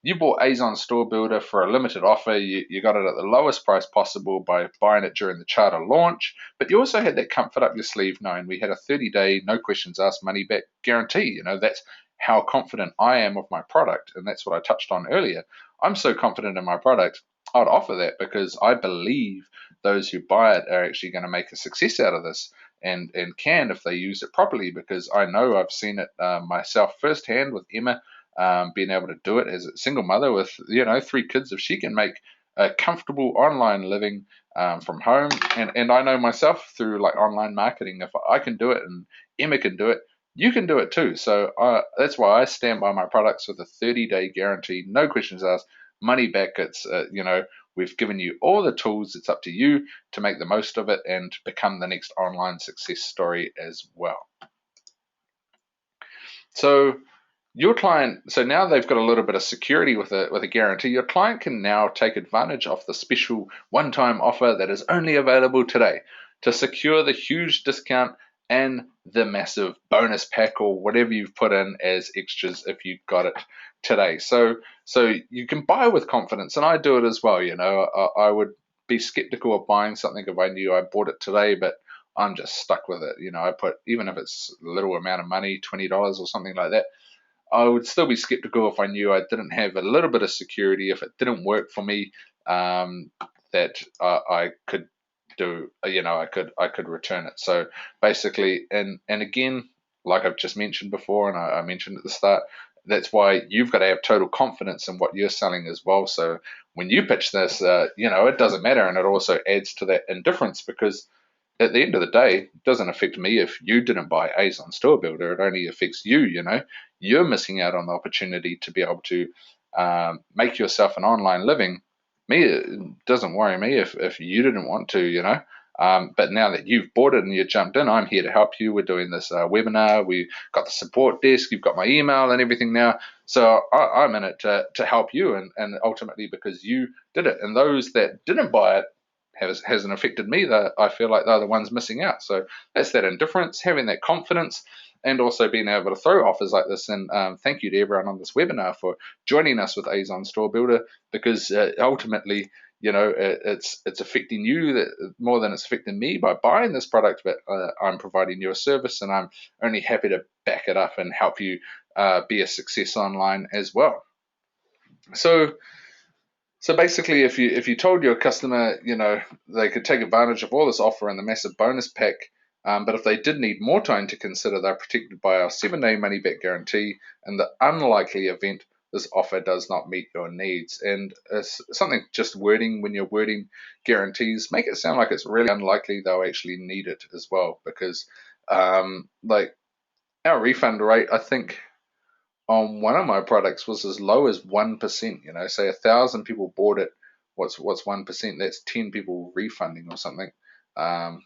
You bought Azon Store Builder for a limited offer. You got it at the lowest price possible by buying it during the charter launch, but you also had that comfort up your sleeve knowing we had a 30-day, no questions asked, money back guarantee. That's how confident I am of my product, and that's what I touched on earlier. I'm so confident in my product, I'd offer that because I believe those who buy it are actually going to make a success out of this and can if they use it properly, because I know I've seen it myself firsthand with Emma, being able to do it as a single mother with 3 kids. If she can make a comfortable online living from home, and I know myself through like online marketing, if I can do it and Emma can do it, you can do it too. So that's why I stand by my products with a 30-day guarantee, no questions asked, money back. It's we've given you all the tools. It's up to you to make the most of it and become the next online success story as well. So your client, so now they've got a little bit of security with a guarantee. Your client can now take advantage of the special one-time offer that is only available today to secure the huge discount and the massive bonus pack or whatever you've put in as extras if you've got it today. So you can buy with confidence, and I do it as well. I would be skeptical of buying something if I knew I bought it today, but I'm just stuck with it. I put, even if it's a little amount of money, $20 or something like that, I would still be skeptical if I knew I didn't have a little bit of security. If it didn't work for me, that I could do, I could return it. So basically, and again, like I've just mentioned before, and I mentioned at the start, that's why you've got to have total confidence in what you're selling as well. So when you pitch this, it doesn't matter, and it also adds to that indifference, because at the end of the day, it doesn't affect me if you didn't buy Azon Store Builder. It only affects you. You're missing out on the opportunity to be able to make yourself an online living. Me, it doesn't worry me if you didn't want to. But now that you've bought it and you jumped in, I'm here to help you. We're doing this webinar. We got the support desk. You've got my email and everything now. So I'm in it to help you, and ultimately because you did it. And those that didn't buy it, hasn't affected me, that I feel like they're the ones missing out. So that's that indifference, having that confidence, and also being able to throw offers like this. And thank you to everyone on this webinar for joining us with Azon Store Builder, because ultimately, it's affecting you that more than it's affecting me by buying this product. But I'm providing you a service, and I'm only happy to back it up and help you be a success online as well. So basically, if you told your customer, they could take advantage of all this offer and the massive bonus pack, but if they did need more time to consider, they're protected by our 7-day money back guarantee. In the unlikely event this offer does not meet your needs, and something just wording, when you're wording guarantees, make it sound like it's really unlikely they'll actually need it as well, because like our refund rate, I think, on one of my products was as low as 1%. Say 1,000 people bought it. What's 1%? That's 10 people refunding or something. I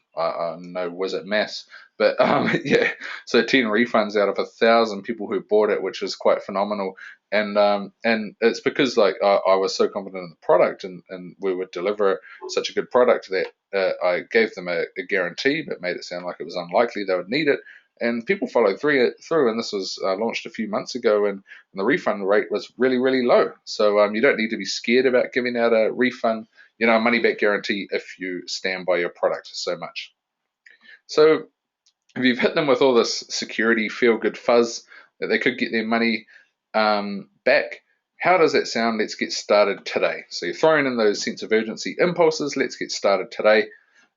know, was it mass? But yeah, so 10 refunds out of 1,000 people who bought it, which was quite phenomenal. And it's because I was so confident in the product, and we would deliver such a good product that I gave them a guarantee, but made it sound like it was unlikely they would need it. And people followed through, and this was launched a few months ago, and the refund rate was really, really low. So you don't need to be scared about giving out a refund, a money back guarantee if you stand by your product so much. So if you've hit them with all this security, feel good fuzz that they could get their money back, how does that sound? Let's get started today. So you're throwing in those sense of urgency impulses. Let's get started today.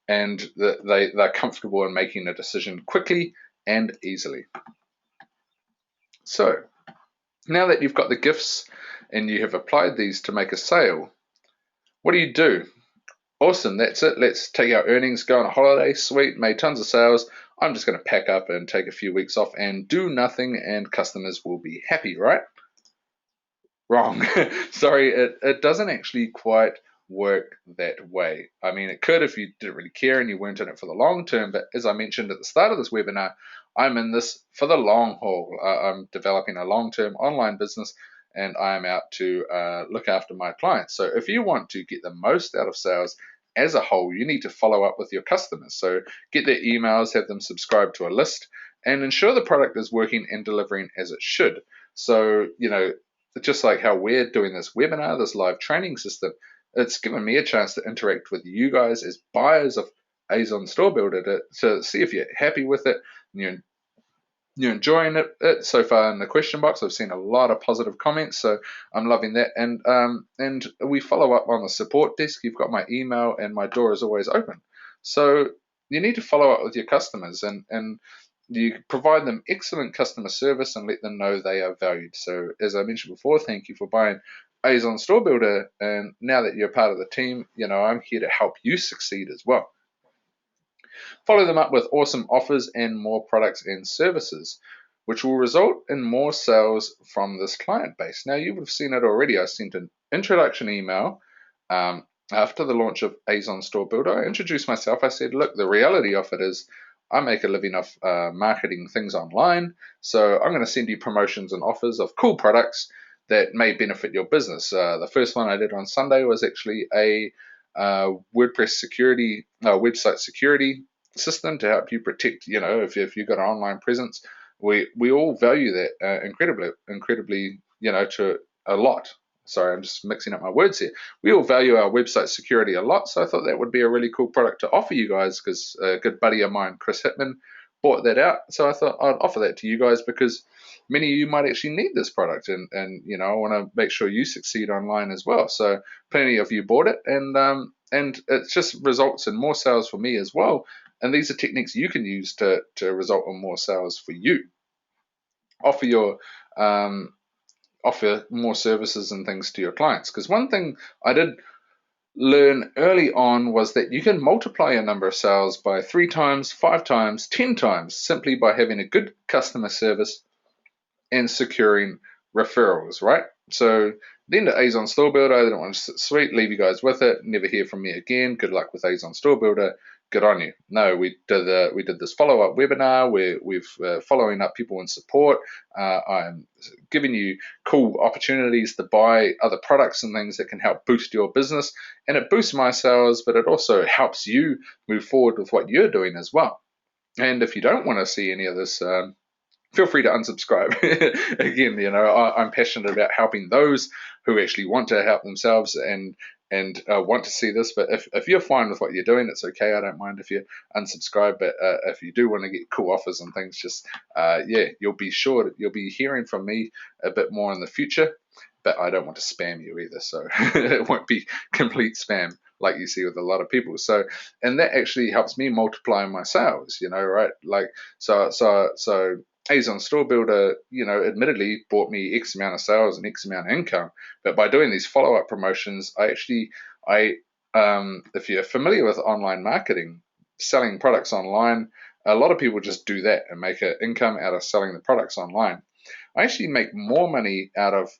And they're comfortable in making a decision quickly and easily. So now that you've got the gifts and you have applied these to make a sale, what do? Awesome, that's it. Let's take our earnings, go on a holiday. Sweet, made tons of sales. I'm just going to pack up and take a few weeks off and do nothing, and customers will be happy, right? Wrong. Sorry, it doesn't actually quite work that way. I mean, it could if you didn't really care and you weren't in it for the long term, but as I mentioned at the start of this webinar, I'm in this for the long haul. I'm developing a long-term online business, and I'm out to look after my clients. So if you want to get the most out of sales as a whole, you need to follow up with your customers. So get their emails, have them subscribe to a list, and ensure the product is working and delivering as it should. So, just like how we're doing this webinar, this live training system, it's given me a chance to interact with you guys as buyers of Azon Store Builder to see if you're happy with it. You're enjoying it so far in the question box. I've seen a lot of positive comments, so I'm loving that. And we follow up on the support desk. You've got my email, and my door is always open. So you need to follow up with your customers, and you provide them excellent customer service and let them know they are valued. So as I mentioned before, thank you for buying Azon Store Builder, and now that you're part of the team, I'm here to help you succeed as well. Follow them up with awesome offers and more products and services, which will result in more sales from this client base. Now, you would have seen it already. I sent an introduction email after the launch of Azon Store Builder. I introduced myself. I said, look, the reality of it is I make a living off marketing things online, so I'm going to send you promotions and offers of cool products that may benefit your business. The first one I did on Sunday was actually a WordPress security, website security system to help you protect, if you've got an online presence. We all value that incredibly, to a lot. Sorry, I'm just mixing up my words here. We all value our website security a lot, so I thought that would be a really cool product to offer you guys, because a good buddy of mine, Chris Hitman, bought that out. So I thought I'd offer that to you guys, because many of you might actually need this product, and I want to make sure you succeed online as well. So plenty of you bought it, and it just results in more sales for me as well. And these are techniques you can use to result in more sales for you. Offer more services and things to your clients, because one thing I did learn early on was that you can multiply your number of sales by 3 times, 5 times, 10 times simply by having a good customer service and securing referrals, right? So then to Azon Store Builder, I didn't want to sit sweet, leave you guys with it, never hear from me again. Good luck with Azon Store Builder. Good on you. No, we did this follow-up webinar where we've following up people in support. I'm giving you cool opportunities to buy other products and things that can help boost your business, and it boosts my sales, but it also helps you move forward with what you're doing as well. And if you don't want to see any of this, feel free to unsubscribe. Again, I'm passionate about helping those who actually want to help themselves and want to see this. But if you're fine with what you're doing, it's okay. I don't mind if you unsubscribe. But if you do want to get cool offers and things, just you'll be hearing from me a bit more in the future. But I don't want to spam you either, so it won't be complete spam like you see with a lot of people. So, and that actually helps me multiply my sales, right? Like, so Azon Store Builder, admittedly bought me X amount of sales and X amount of income, but by doing these follow-up promotions, if you're familiar with online marketing, selling products online, a lot of people just do that and make an income out of selling the products online. I actually make more money out of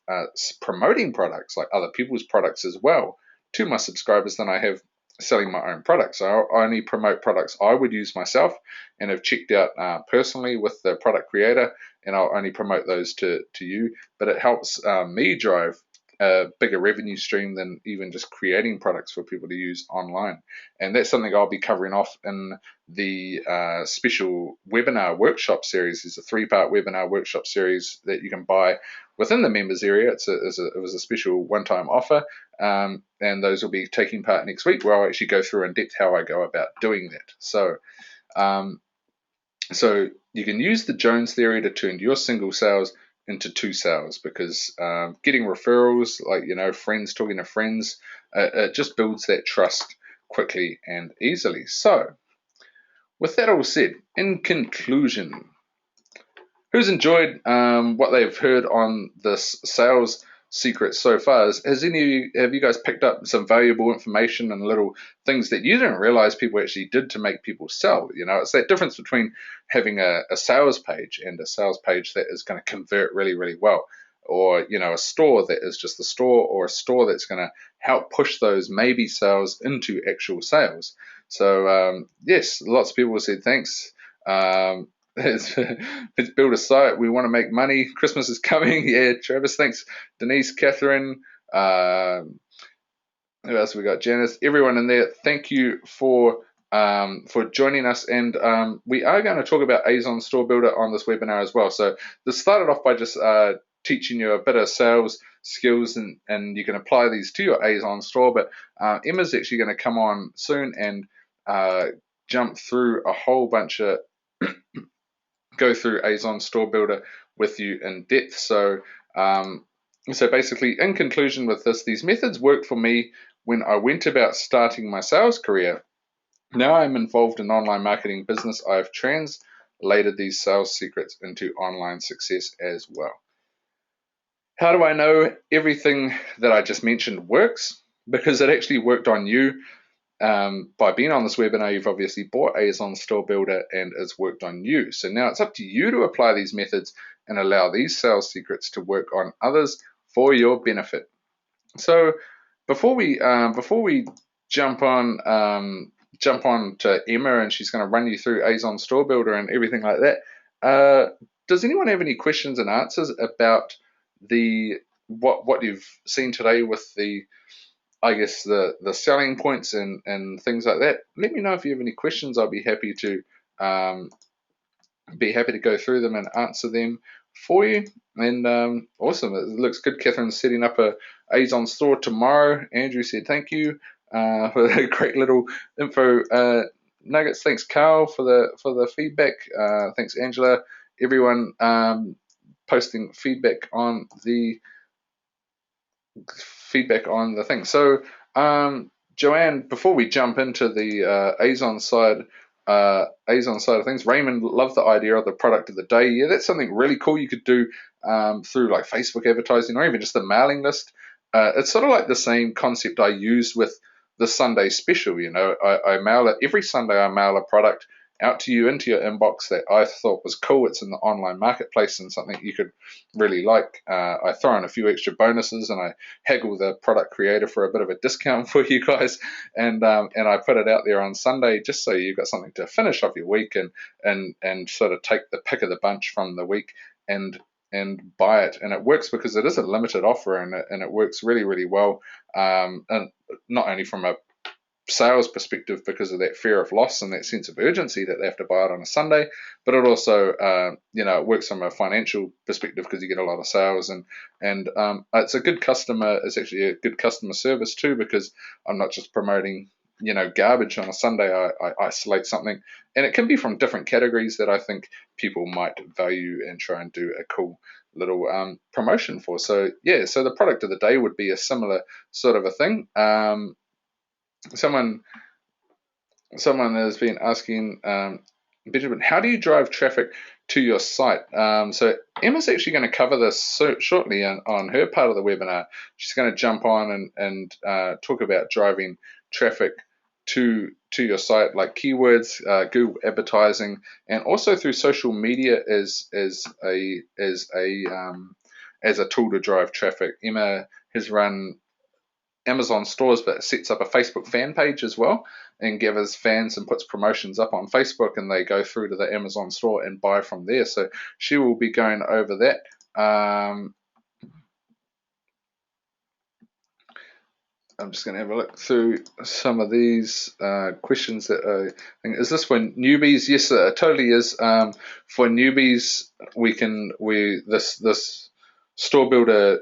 promoting products, like other people's products as well, to my subscribers than I have selling my own products. So I only promote products I would use myself and have checked out personally with the product creator, and I'll only promote those to you. But it helps me drive a bigger revenue stream than even just creating products for people to use online. And that's something I'll be covering off in the special webinar workshop series. There's a 3-part webinar workshop series that you can buy within the members area. It was a special one-time offer, and those will be taking part next week, where I'll actually go through in depth how I go about doing that. So you can use the Jones theory to turn your single sales into 2 sales, because getting referrals, like friends talking to friends, it just builds that trust quickly and easily. So with that all said, in conclusion, who's enjoyed what they've heard on this sales secret so far? Have you guys picked up some valuable information and little things that you didn't realize people actually did to make people sell? It's that difference between having a sales page and a sales page that is going to convert really, really well, or a store that is just a store, or a store that's going to help push those maybe sales into actual sales. So yes, lots of people said thanks. Let's build a site. We want to make money. Christmas is coming. Yeah, Travis, thanks. Denise, Catherine, who else we got? Janice, everyone in there. Thank you for joining us. And we are going to talk about Azon Store Builder on this webinar as well. So this started off by just teaching you a bit of sales skills, and you can apply these to your Azon store. But Emma's actually going to come on soon and jump through a whole bunch of go through Azon Store Builder with you in depth. So basically, in conclusion with this, these methods worked for me when I went about starting my sales career. Now I'm involved in online marketing business. I've translated these sales secrets into online success as well. How do I know everything that I just mentioned works? Because it actually worked on you. By being on this webinar, you've obviously bought Azon Store Builder and it's worked on you. So now it's up to you to apply these methods and allow these sales secrets to work on others for your benefit. So before we jump on to Emma, and she's going to run you through Azon Store Builder and everything like that, does anyone have any questions and answers about what you've seen today with the selling points and things like that? Let me know if you have any questions. I'll be happy to go through them and answer them for you. And awesome, it looks good. Catherine's setting up a Azon store tomorrow. Andrew said thank you for the great little info nuggets. Thanks, Carl, for the feedback. Thanks, Angela. Everyone posting feedback on the thing. So Joanne, before we jump into the Azon side of things, Raymond loved the idea of the product of the day. Yeah, that's something really cool you could do through like Facebook advertising or even just a mailing list. It's sort of like the same concept I use with the Sunday special. I mail it every Sunday. I mail a product out to you into your inbox that I thought was cool. It's in the online marketplace and something you could really like. I throw in a few extra bonuses and I haggle the product creator for a bit of a discount for you guys, and I put it out there on Sunday just so you've got something to finish off your week and sort of take the pick of the bunch from the week and buy it. And it works because it is a limited offer, and it works really, really well, and not only from a sales perspective because of that fear of loss and that sense of urgency that they have to buy it on a Sunday, but it also it works from a financial perspective because you get a lot of sales, and it's actually a good customer service too, because I'm not just promoting garbage on a Sunday. I isolate something, and it can be from different categories that I think people might value and try and do a cool little promotion for. So yeah, so the product of the day would be a similar sort of a thing. Someone has been asking, Benjamin, how do you drive traffic to your site? So Emma's actually going to cover this shortly on her part of the webinar. She's going to jump on and talk about driving traffic to your site, like keywords, Google advertising, and also through social media as a tool to drive traffic. Emma has run Amazon stores, but sets up a Facebook fan page as well and gathers fans and puts promotions up on Facebook, and they go through to the Amazon store and buy from there. So she will be going over that. I'm just going to have a look through some of these questions that I think, is this for newbies? Yes, it totally is. For newbies, this store builder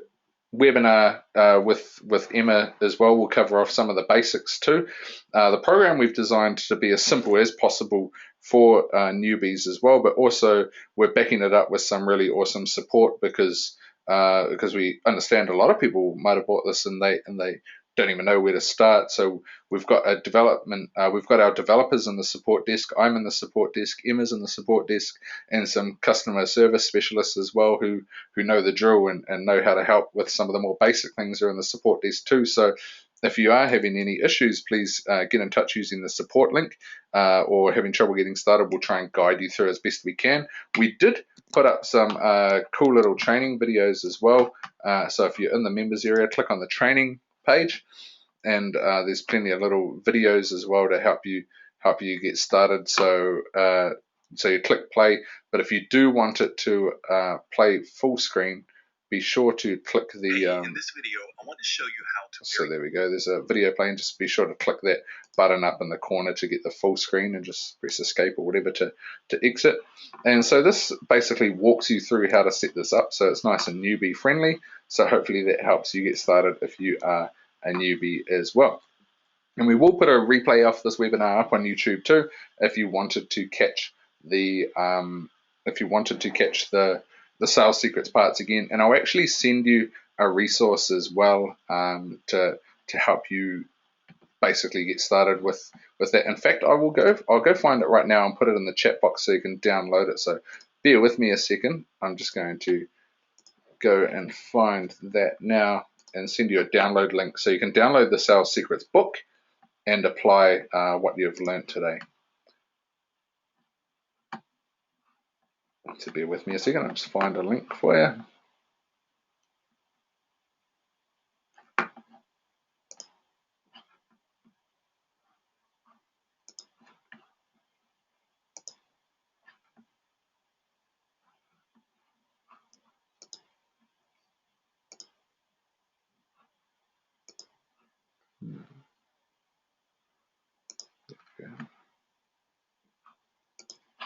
webinar with Emma as well will cover off some of the basics too. The program we've designed to be as simple as possible for newbies as well, but also we're backing it up with some really awesome support because we understand a lot of people might have bought this and they don't even know where to start. So we've got our developers in the support desk. I'm in the support desk. Emma's in the support desk, and some customer service specialists as well who know the drill and know how to help with some of the more basic things are in the support desk too. So if you are having any issues, please get in touch using the support link, or having trouble getting started, we'll try and guide you through as best we can. We did put up some cool little training videos as well. So if you're in the members area, click on the training page, and there's plenty of little videos as well to help you get started. So you click play, but if you do want it to play full screen be sure to click the in this video, I want to show you how to. So there we go. There's a video playing. Just be sure to click that button up in the corner to get the full screen, and just press escape or whatever to exit. And so this basically walks you through how to set this up, so it's nice and newbie friendly. So hopefully that helps you get started if you are a newbie as well. And we will put a replay of this webinar up on YouTube too, if you wanted to catch the sales secrets parts again. And I'll actually send you a resource as well to help you basically get started with that. In fact, I'll go find it right now and put it in the chat box so you can download it. So bear with me a second. I'm just going to go and find that now and send you a download link so you can download the Sales Secrets book and apply what you've learned today. So bear with me a second, I'll just find a link for you.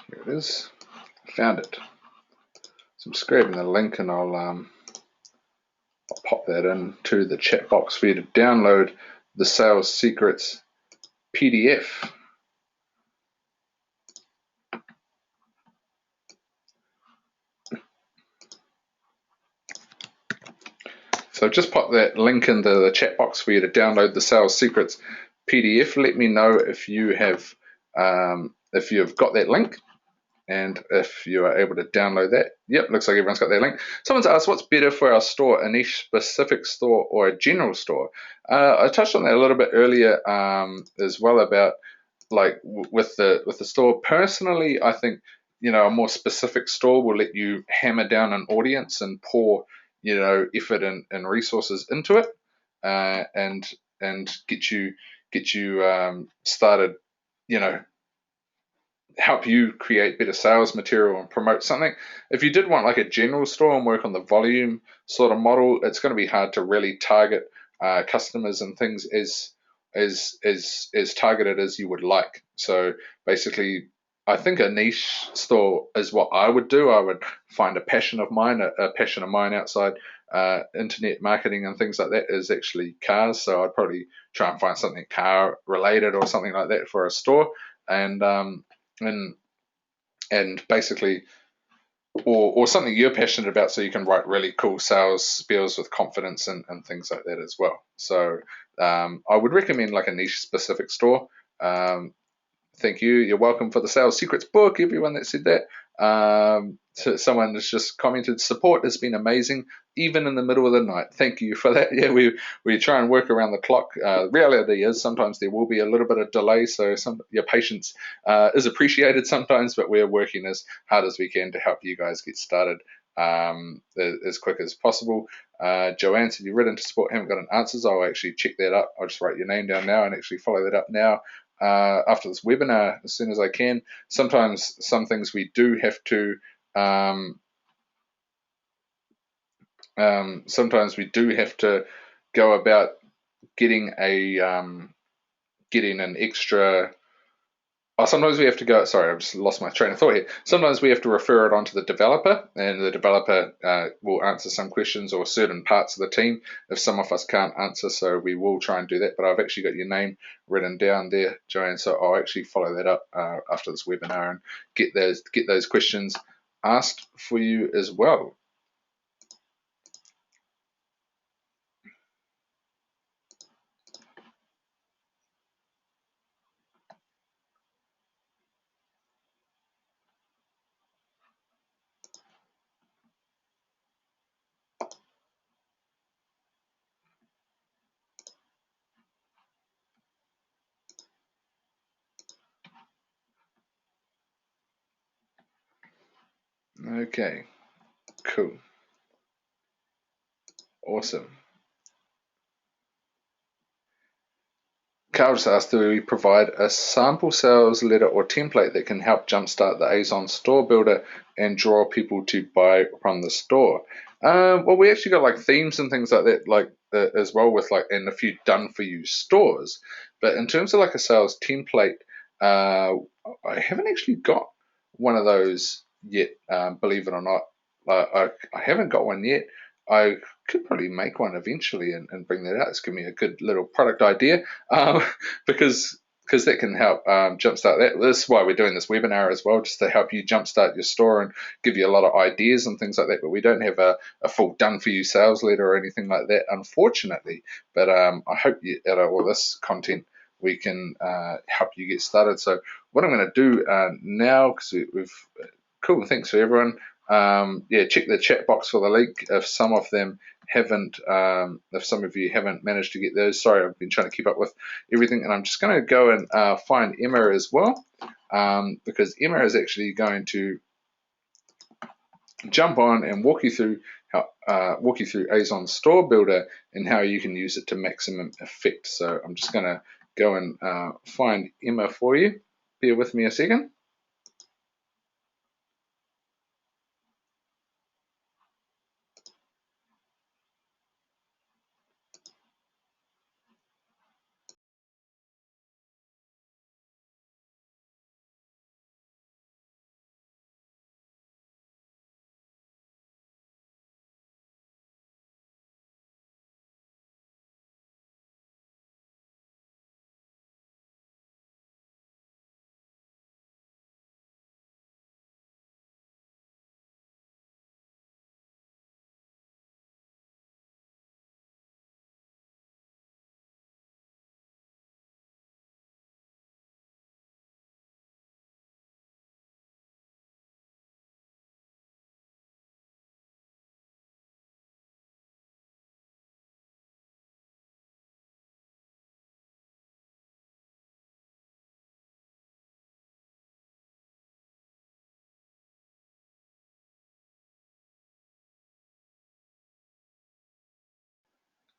Here it is. Found it. So I'm just grabbing the link and I'll pop that into the chat box for you to download the Sales Secrets PDF. So I've just popped that link into the chat box for you to download the Sales Secrets PDF. Let me know if you have got that link, and if you are able to download that. Yep, looks like everyone's got that link. Someone's asked, what's better for our store, a niche specific store or a general store? I touched on that a little bit earlier as well about like with the store. Personally, I think a more specific store will let you hammer down an audience and pour effort and resources into it, and get you started, help you create better sales material and promote something. If you did want like a general store and work on the volume sort of model, it's going to be hard to really target customers and things as targeted as you would like. So basically, I think a niche store is what I would do. I would find a passion of mine. A passion of mine outside internet marketing and things like that is actually cars. So I'd probably try and find something car related or something like that for a store, and basically, or something you're passionate about, so you can write really cool sales spiels with confidence and things like that as well. So I would recommend like a niche specific store. Thank you. You're welcome for the Sales Secrets book, everyone that said that. So someone has just commented, support has been amazing, even in the middle of the night. Thank you for that. Yeah, we try and work around the clock. Reality is sometimes there will be a little bit of delay, so your patience is appreciated sometimes, but we're working as hard as we can to help you guys get started as quick as possible. Joanne said, you've written to support, haven't got an answers. I'll actually check that up. I'll just write your name down now and actually follow that up now. After this webinar as soon as I can. Sometimes some things we do have to go about getting an extra. Sometimes we have to go. Sorry, I've just lost my train of thought here. Sometimes we have to refer it onto the developer, and the developer will answer some questions or certain parts of the team if some of us can't answer. So we will try and do that. But I've actually got your name written down there, Joanne. So I'll actually follow that up after this webinar and get those questions asked for you as well. Okay, cool. Awesome. Carl just asked, do we provide a sample sales letter or template that can help jumpstart the Azon store builder and draw people to buy from the store? Well, we actually got like themes and things like that, like as well with like and a few done for you stores. But in terms of like a sales template, uh, I haven't actually got one of those yet. Believe it or not, I haven't got one yet. I could probably make one eventually and bring that out. It's giving me a good little product idea, because that can help jumpstart that. This is why we're doing this webinar as well, just to help you jumpstart your store and give you a lot of ideas and things like that. But we don't have a full done for you sales letter or anything like that, unfortunately. But I hope you, out of all this content, we can help you get started. So what I'm going to do now, because we've cool, thanks for everyone. Yeah, check the chat box for the link if some of them haven't, if some of you haven't managed to get those. Sorry, I've been trying to keep up with everything, and I'm just going to go and find Emma as well, because Emma is actually going to jump on and walk you through Azon Store Builder and how you can use it to maximum effect. So I'm just going to go and find Emma for you. Bear with me a second.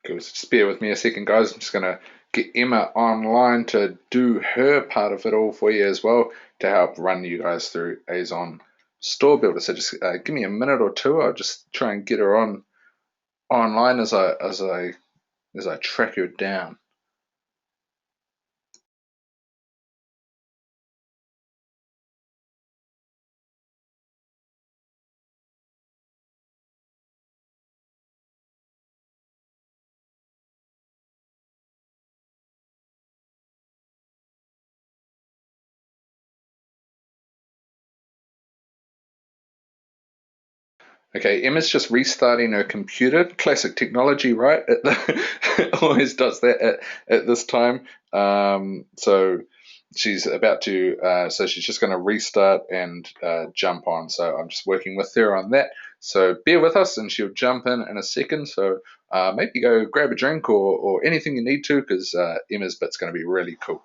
Just bear with me a second, guys. I'm just going to get Emma online to do her part of it all for you as well, to help run you guys through Azon Store Builder. So just give me a minute or two. I'll just try and get her online as I track her down. Okay, Emma's just restarting her computer. Classic technology, right? It always does that at this time. So she's about to, so she's just going to restart and jump on. So I'm just working with her on that. So bear with us and she'll jump in a second. So maybe go grab a drink or anything you need to, because Emma's bit's going to be really cool.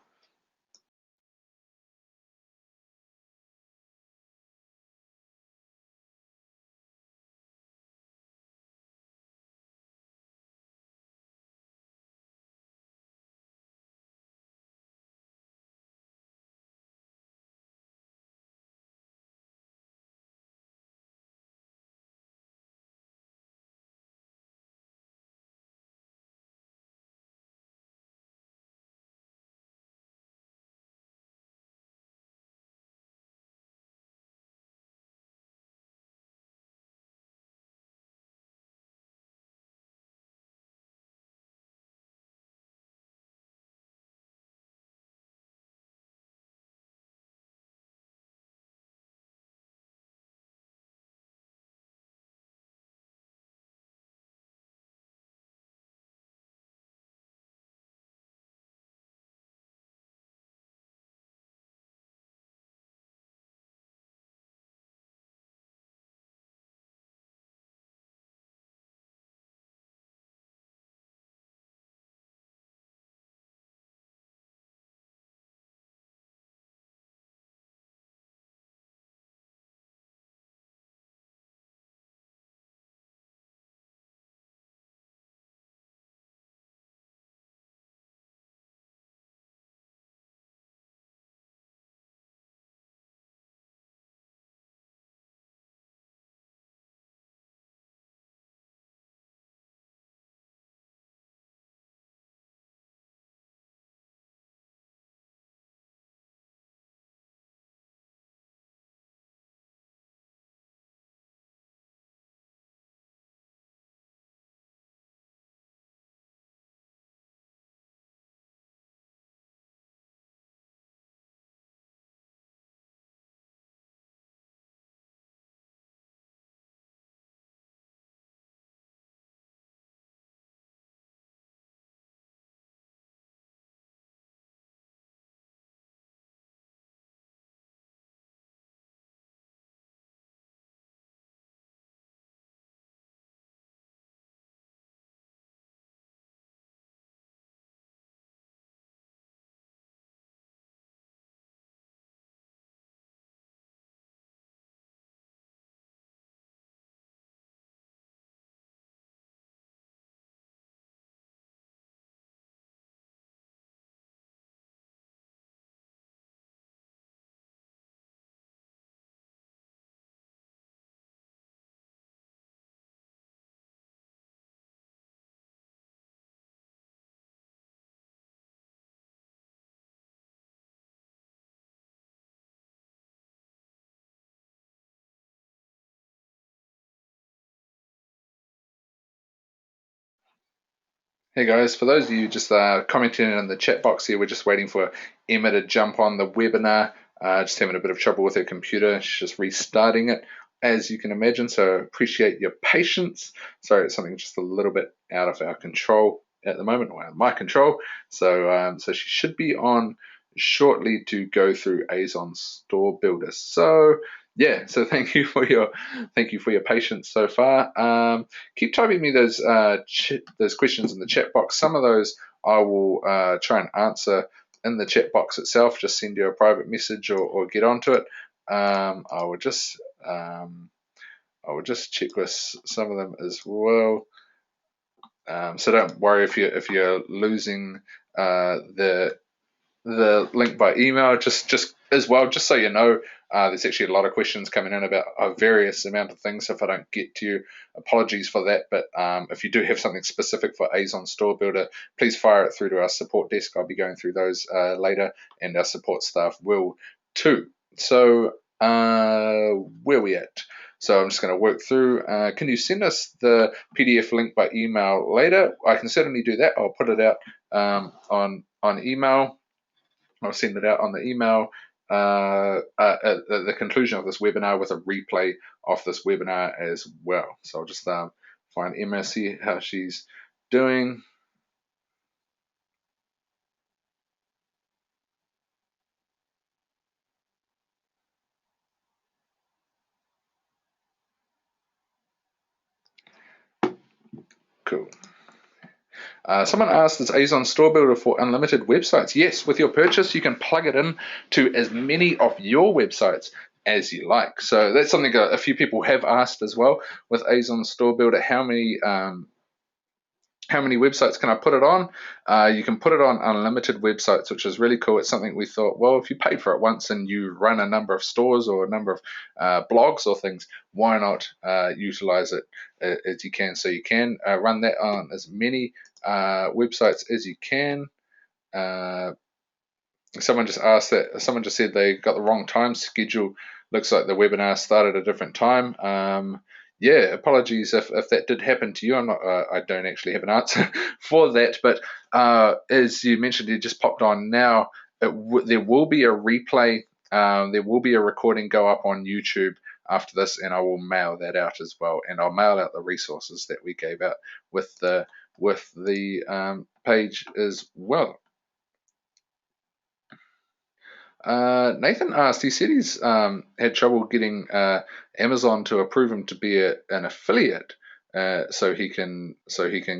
Hey guys, for those of you just commenting in the chat box here, we're just waiting for Emma to jump on the webinar. Just having a bit of trouble with her computer. She's just restarting it, as you can imagine. So appreciate your patience. Sorry, it's something just a little bit out of our control at the moment, or out of my control. So she should be on shortly to go through Azon Store Builder. So yeah, so thank you for your patience so far. Keep typing me those questions in the chat box. Some of those I will try and answer in the chat box itself. Just send you a private message or get onto it. I will just check with some of them as well. So don't worry if you're losing the link by email, just as well, just so you know. There's actually a lot of questions coming in about a various amount of things. So if I don't get to you, apologies for that. But if you do have something specific for Azon Store Builder, please fire it through to our support desk. I'll be going through those later, and our support staff will too. So where are we at? So I'm just going to work through. Can you send us the PDF link by email later? I can certainly do that. I'll put it out on email. I'll send it out on the email at the conclusion of this webinar with a replay of this webinar as well. So I'll just find Emma, see how she's doing. Cool. Someone asked, is Azon Store Builder for unlimited websites? Yes, with your purchase, you can plug it in to as many of your websites as you like. So that's something a few people have asked as well with Azon Store Builder. How many websites can I put it on? You can put it on unlimited websites, which is really cool. It's something we thought, well, if you paid for it once and you run a number of stores or a number of blogs or things, why not utilize it as you can? So you can run that on as many websites as you can. Someone just asked that. Someone just said they got the wrong time schedule. Looks like the webinar started at a different time. Yeah, apologies if that did happen to you. I don't actually have an answer for that. But as you mentioned, it just popped on now. There will be a replay. There will be a recording go up on YouTube after this, and I will mail that out as well. And I'll mail out the resources that we gave out with the page as well. Nathan asked, he said he's had trouble getting Amazon to approve him to be an affiliate, so he can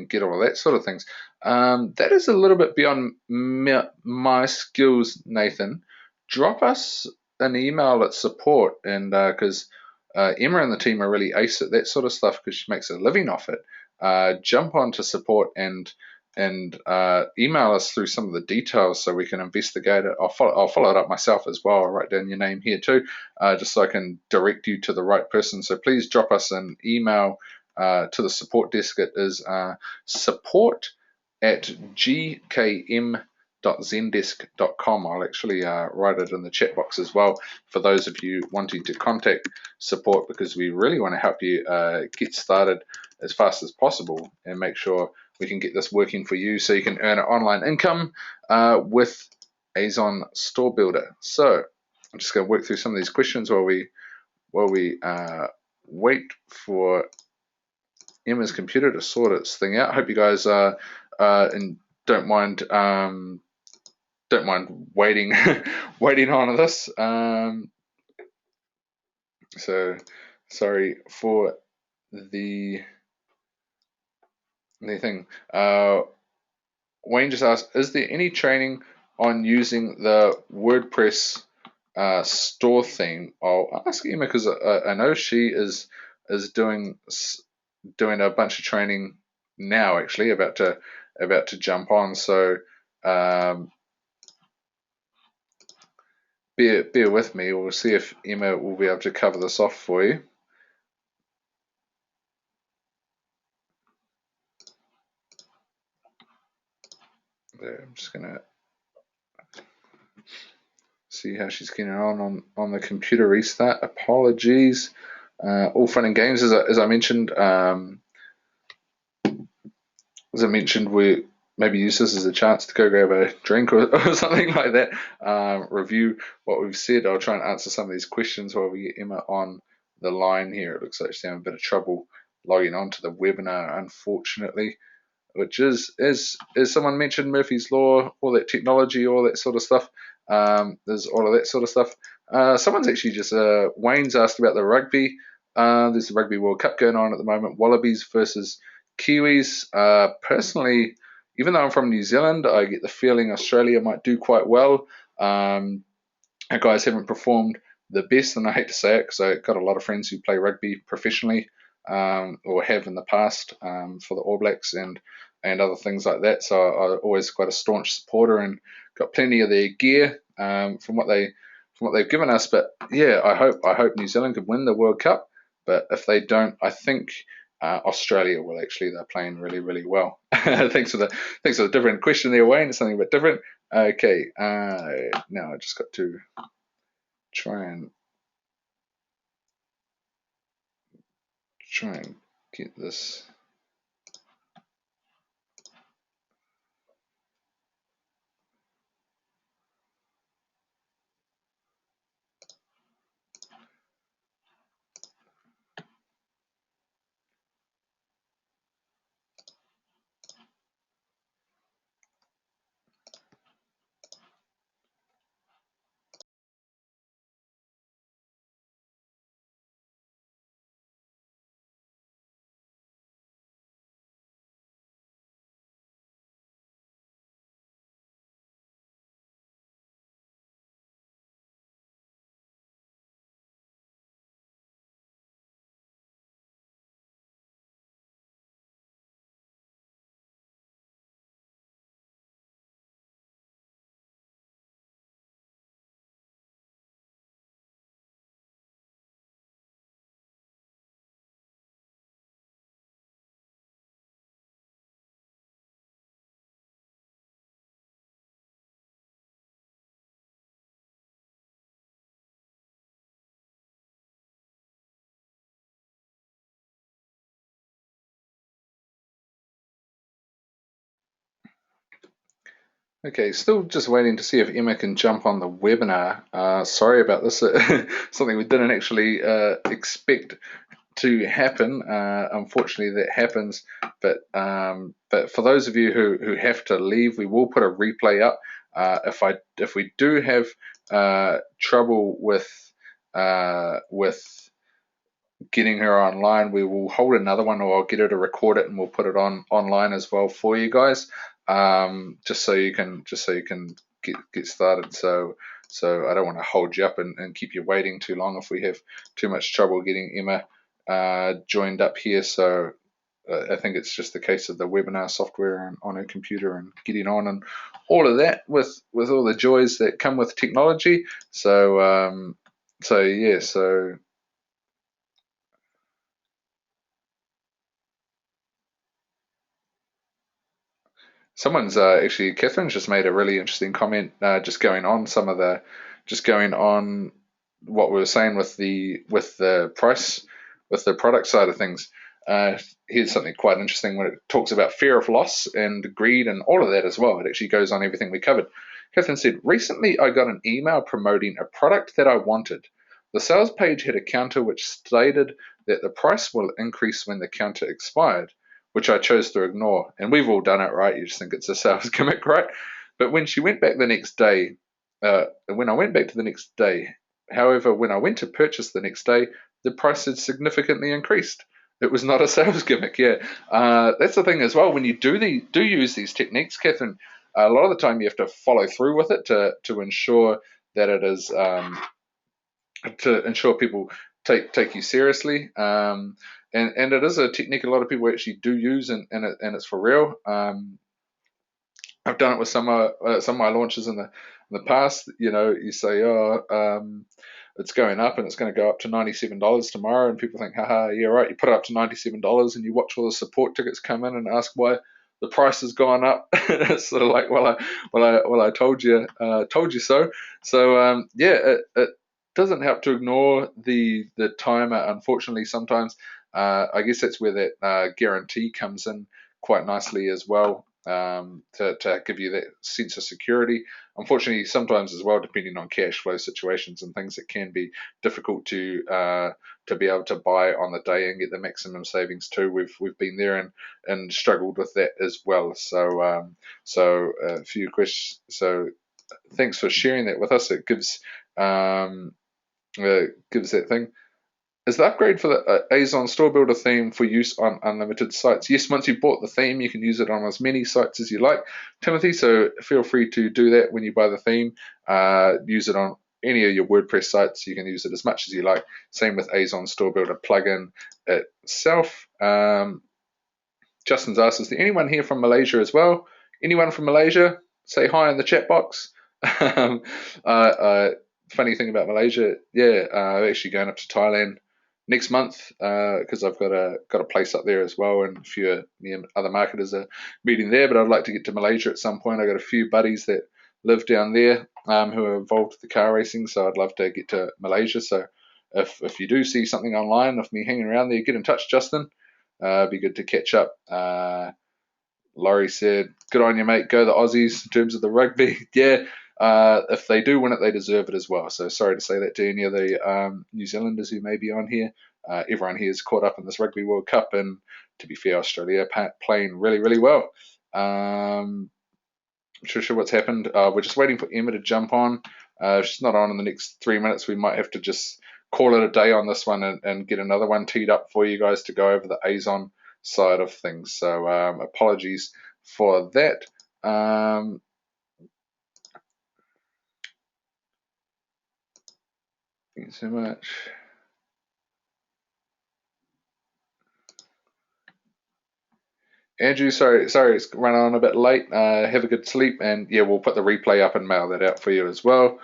get all of that sort of things. That is a little bit beyond my skills, Nathan. Drop us an email at support, and because Emma and the team are really ace at that sort of stuff because she makes a living off it. Jump on to support and email us through some of the details so we can investigate it. I'll follow it up myself as well. I'll write down your name here too, just so I can direct you to the right person. So please drop us an email to the support desk. It is support@gkm.zendesk.com. I'll actually write it in the chat box as well for those of you wanting to contact support, because we really want to help you get started as fast as possible and make sure we can get this working for you so you can earn an online income with Azon Store Builder. So I'm just going to work through some of these questions while we wait for Emma's computer to sort its thing out. Hope you guys and don't mind waiting waiting on this. So sorry for the thing. Wayne just asked, is there any training on using the WordPress store theme? I'll ask Emma because I know she is doing a bunch of training now, actually about to jump on. So bear with me. We'll see if Emma will be able to cover this off for you. There, I'm just gonna see how she's getting on the computer restart. Apologies. All fun and games, as I mentioned. As I mentioned, maybe use this as a chance to go grab a drink or something like that. Review what we've said. I'll try and answer some of these questions while we get Emma on the line here. It looks like she's having a bit of trouble logging on to the webinar, unfortunately, which is, as someone mentioned, Murphy's Law, all that technology, all that sort of stuff. There's all of that sort of stuff. Someone's actually just, Wayne's asked about the rugby. There's the Rugby World Cup going on at the moment, Wallabies versus Kiwis. Personally, even though I'm from New Zealand, I get the feeling Australia might do quite well. Our guys haven't performed the best, and I hate to say it because I've got a lot of friends who play rugby professionally, or have in the past, for the All Blacks and other things like that. So I'm always quite a staunch supporter and got plenty of their gear, from what they've given us. But yeah, I hope New Zealand could win the World Cup. But if they don't, I think Australia will actually. They're playing really, really well. Thanks for the different question there, Wayne. It's something a bit different. Okay, now I just got to try and get this. Okay, still just waiting to see if Emma can jump on the webinar. Sorry about this. Something we didn't actually expect to happen. Unfortunately, that happens. But for those of you who have to leave, we will put a replay up. If we do have trouble with getting her online, we will hold another one, or I'll get her to record it and we'll put it on online as well for you guys, just so you can get started. So I don't want to hold you up and keep you waiting too long if we have too much trouble getting Emma joined up here. So I think it's just the case of the webinar software on her computer and getting on and all of that with all the joys that come with technology. So yeah, so someone's actually, Catherine's just made a really interesting comment, just going on what we were saying with the price, with the product side of things. Here's something quite interesting when it talks about fear of loss and greed and all of that as well. It actually goes on everything we covered. Catherine said, recently I got an email promoting a product that I wanted. The sales page had a counter which stated that the price will increase when the counter expired, which I chose to ignore. And we've all done it, right? You just think it's a sales gimmick, right? But when she went back the next day, when I went back to the next day, however, when I went to purchase the next day, the price had significantly increased. It was not a sales gimmick. Yeah, that's the thing as well. When you do use these techniques, Catherine, a lot of the time you have to follow through with it to ensure that it is, to ensure people take you seriously. And it is a technique a lot of people actually do use, and it's for real. I've done it with some of my launches in the past. You know, you say, oh, it's going up and it's going to go up to $97 tomorrow, and people think, haha, yeah, right. You put it up to $97, and you watch all the support tickets come in and ask why the price has gone up. It's sort of like, I told you so. So yeah, it doesn't help to ignore the timer. Unfortunately, sometimes I guess that's where that guarantee comes in quite nicely as well. to give you that sense of security. Unfortunately, sometimes as well, depending on cash flow situations and things, it can be difficult to be able to buy on the day and get the maximum savings too. We've been there and struggled with that as well. So a few questions. So thanks for sharing that with us. It gives that thing. Is the upgrade for the Azon Store Builder theme for use on unlimited sites? Yes, once you've bought the theme, you can use it on as many sites as you like, Timothy. So feel free to do that when you buy the theme. Use it on any of your WordPress sites. You can use it as much as you like. Same with Azon Store Builder plugin itself. Justin's asked, is there anyone here from Malaysia as well? Anyone from Malaysia? Say hi in the chat box. um, funny thing about Malaysia, yeah, I'm actually going up to Thailand next month because I've got a place up there as well, and a few other marketers are meeting there. But I'd like to get to Malaysia at some point. I've got a few buddies that live down there who are involved with the car racing, so I'd love to get to Malaysia. So if you do see something online of me hanging around there, get in touch, Justin. Be good to catch up. Laurie said, good on you, mate. Go the Aussies in terms of the rugby. Yeah, if they do win it, they deserve it as well. So sorry to say that to any of the New Zealanders who may be on here. Everyone here is caught up in this Rugby World Cup, and to be fair, Australia playing really, really well. Sure what's happened. We're just waiting for Emma to jump on. If she's not on in the next 3 minutes, we might have to just call it a day on this one and get another one teed up for you guys to go over the Azon side of things. So apologies for that. Thanks so much. Andrew, sorry, it's run on a bit late. Have a good sleep, and yeah, we'll put the replay up and mail that out for you as well.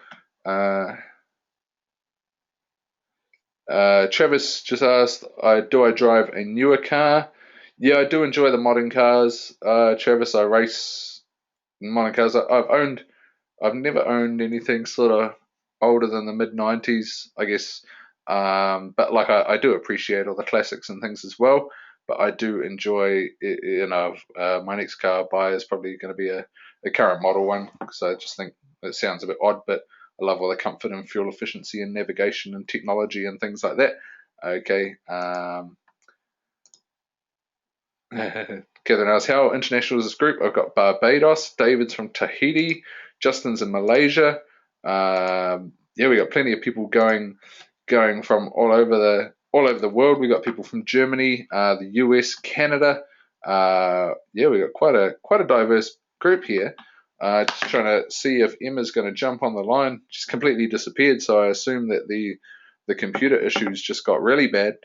Travis just asked, do I drive a newer car? Yeah, I do enjoy the modern cars. Travis, I race modern cars. I've never owned anything sort of older than the mid 90s, I guess. But like I do appreciate all the classics and things as well. But I do enjoy, my next car I buy is probably going to be a current model one because I just think it sounds a bit odd, but I love all the comfort and fuel efficiency and navigation and technology and things like that. Okay. Catherine asks, how international is this group? I've got Barbados, David's from Tahiti, Justin's in Malaysia. Yeah, we got plenty of people going from all over the world. We got people from Germany, the US, Canada. Yeah, we got quite a diverse group here. Just trying to see if Emma's going to jump on the line. She's completely disappeared, so I assume that the computer issues just got really bad.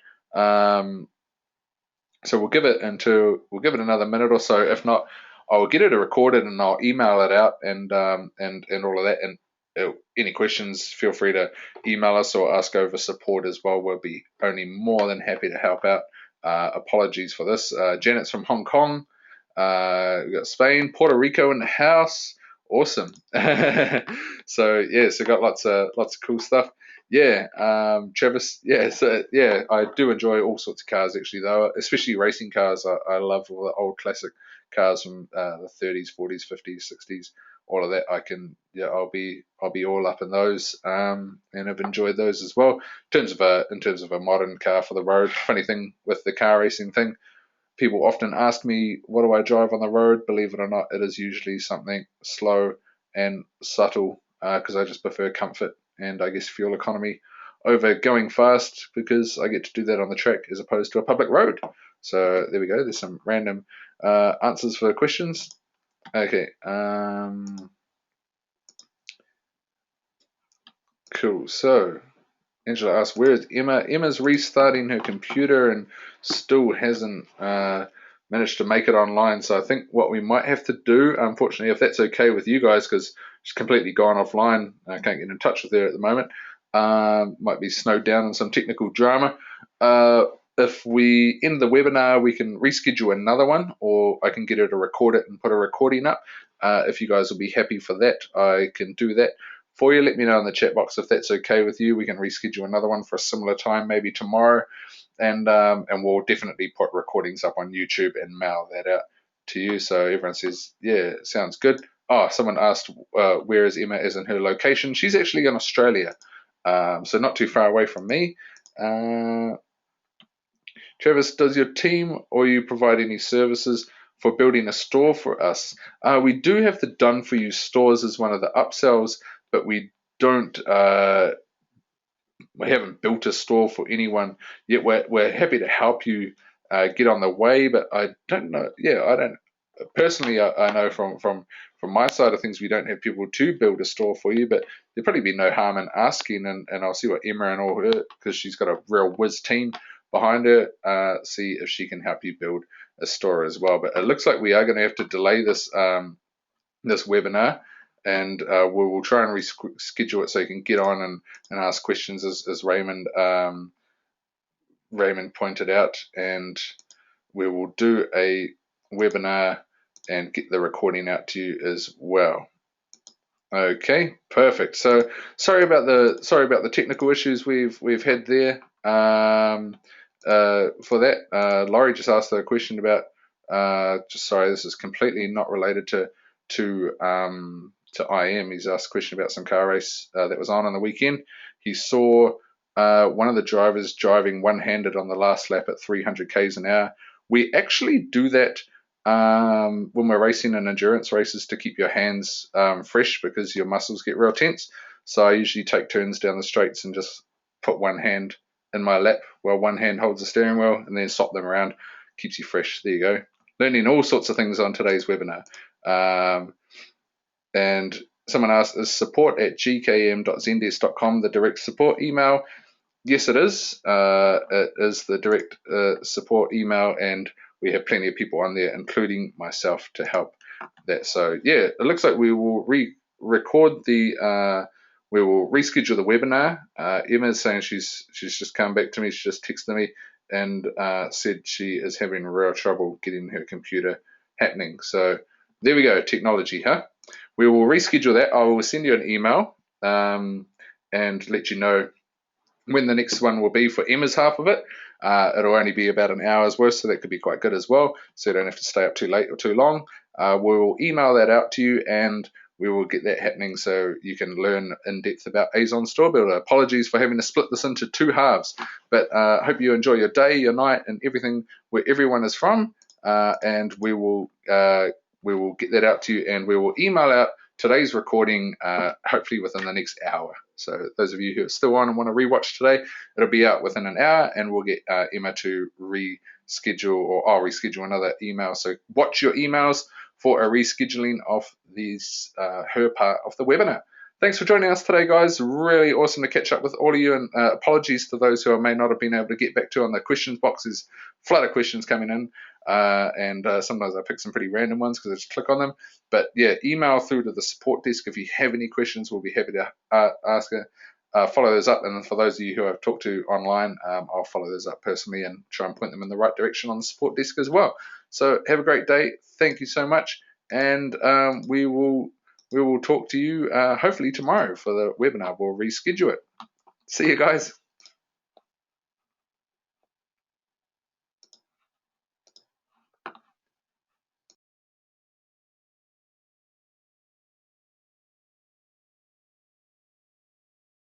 So we'll give it another minute or so. If not, I'll get it recorded and I'll email it out and all of that. And any questions, feel free to email us or ask over support as well. We'll be only more than happy to help out. Apologies for this. Janet's from Hong Kong. We've got Spain, Puerto Rico in the house. Awesome. So got lots of cool stuff. Yeah, Travis. Yeah, so yeah, I do enjoy all sorts of cars actually, though, especially racing cars. I love all the old classic cars from the 30s, 40s, 50s, 60s, all of that. I'll be all up in those, and I've enjoyed those as well. In terms of a modern car for the road. Funny thing with the car racing thing, people often ask me, what do I drive on the road? Believe it or not, it is usually something slow and subtle because I just prefer comfort and I guess fuel economy over going fast because I get to do that on the track as opposed to a public road. So there we go. There's some random answers for questions. Okay. Cool. So Angela asks, where is Emma? Emma's restarting her computer and still hasn't managed to make it online. So I think what we might have to do, unfortunately, if that's okay with you guys, because she's completely gone offline, I can't get in touch with her at the moment, might be snowed down in some technical drama. If we end the webinar, we can reschedule another one, or I can get her to record it and put a recording up. If you guys will be happy for that, I can do that for you. Let me know in the chat box if that's okay with you. We can reschedule another one for a similar time, maybe tomorrow, and we'll definitely put recordings up on YouTube and mail that out to you. So everyone says, yeah, sounds good. Oh, someone asked, where is Emma as in her location? She's actually in Australia, so not too far away from me. Travis, does your team or you provide any services for building a store for us? We do have the done for you stores as one of the upsells, but we don't. We haven't built a store for anyone yet. We're happy to help you get on the way, but I don't know. Yeah, I don't personally. I know from my side of things, we don't have people to build a store for you, but there'd probably be no harm in asking, and I'll see what Emma and all her, because she's got a real whiz team behind her, see if she can help you build a store as well. But it looks like we are going to have to delay this webinar, and we will try and reschedule it so you can get on and ask questions, as Raymond pointed out, and we will do a webinar and get the recording out to you as well. Okay, perfect. So sorry about the technical issues we've had there. For that, Laurie just asked a question about. Just sorry, this is completely not related to IM. He's asked a question about some car race that was on the weekend. He saw one of the drivers driving one-handed on the last lap at 300 k's an hour. We actually do that when we're racing in endurance races to keep your hands fresh, because your muscles get real tense. So I usually take turns down the straights and just put one hand in my lap while one hand holds the steering wheel, and then swap them around. Keeps you fresh. There you go. Learning all sorts of things on today's webinar. And someone asked, is support@gkm.zendesk.com the direct support email? Yes, it is. It is the direct support email, and we have plenty of people on there, including myself, to help that. So yeah, it looks like we will reschedule the webinar. Emma's saying she's just come back to me. She just texted me and said she is having real trouble getting her computer happening. So there we go, technology, huh? We will reschedule that. I will send you an email and let you know when the next one will be for Emma's half of it. It'll only be about an hour's worth, so that could be quite good as well, so you don't have to stay up too late or too long. We'll email that out to you, and we will get that happening so you can learn in depth about Azon Store Builder. Apologies for having to split this into two halves, but I hope you enjoy your day, your night, and everything where everyone is from, and we will get that out to you, and we will email out today's recording hopefully within the next hour. So those of you who are still on and want to rewatch today, it'll be out within an hour, and we'll get Emma to reschedule, or I'll reschedule another email. So watch your emails for a rescheduling of these her part of the webinar. Thanks for joining us today, guys. Really awesome to catch up with all of you, and apologies to those who I may not have been able to get back to on the questions boxes. Flood of questions coming in, and sometimes I pick some pretty random ones because I just click on them. But yeah, email through to the support desk if you have any questions. We'll be happy to follow those up. And for those of you who I've talked to online, I'll follow those up personally and try and point them in the right direction on the support desk as well. So have a great day. Thank you so much, and we will talk to you hopefully tomorrow for the webinar. We'll reschedule it. See you guys.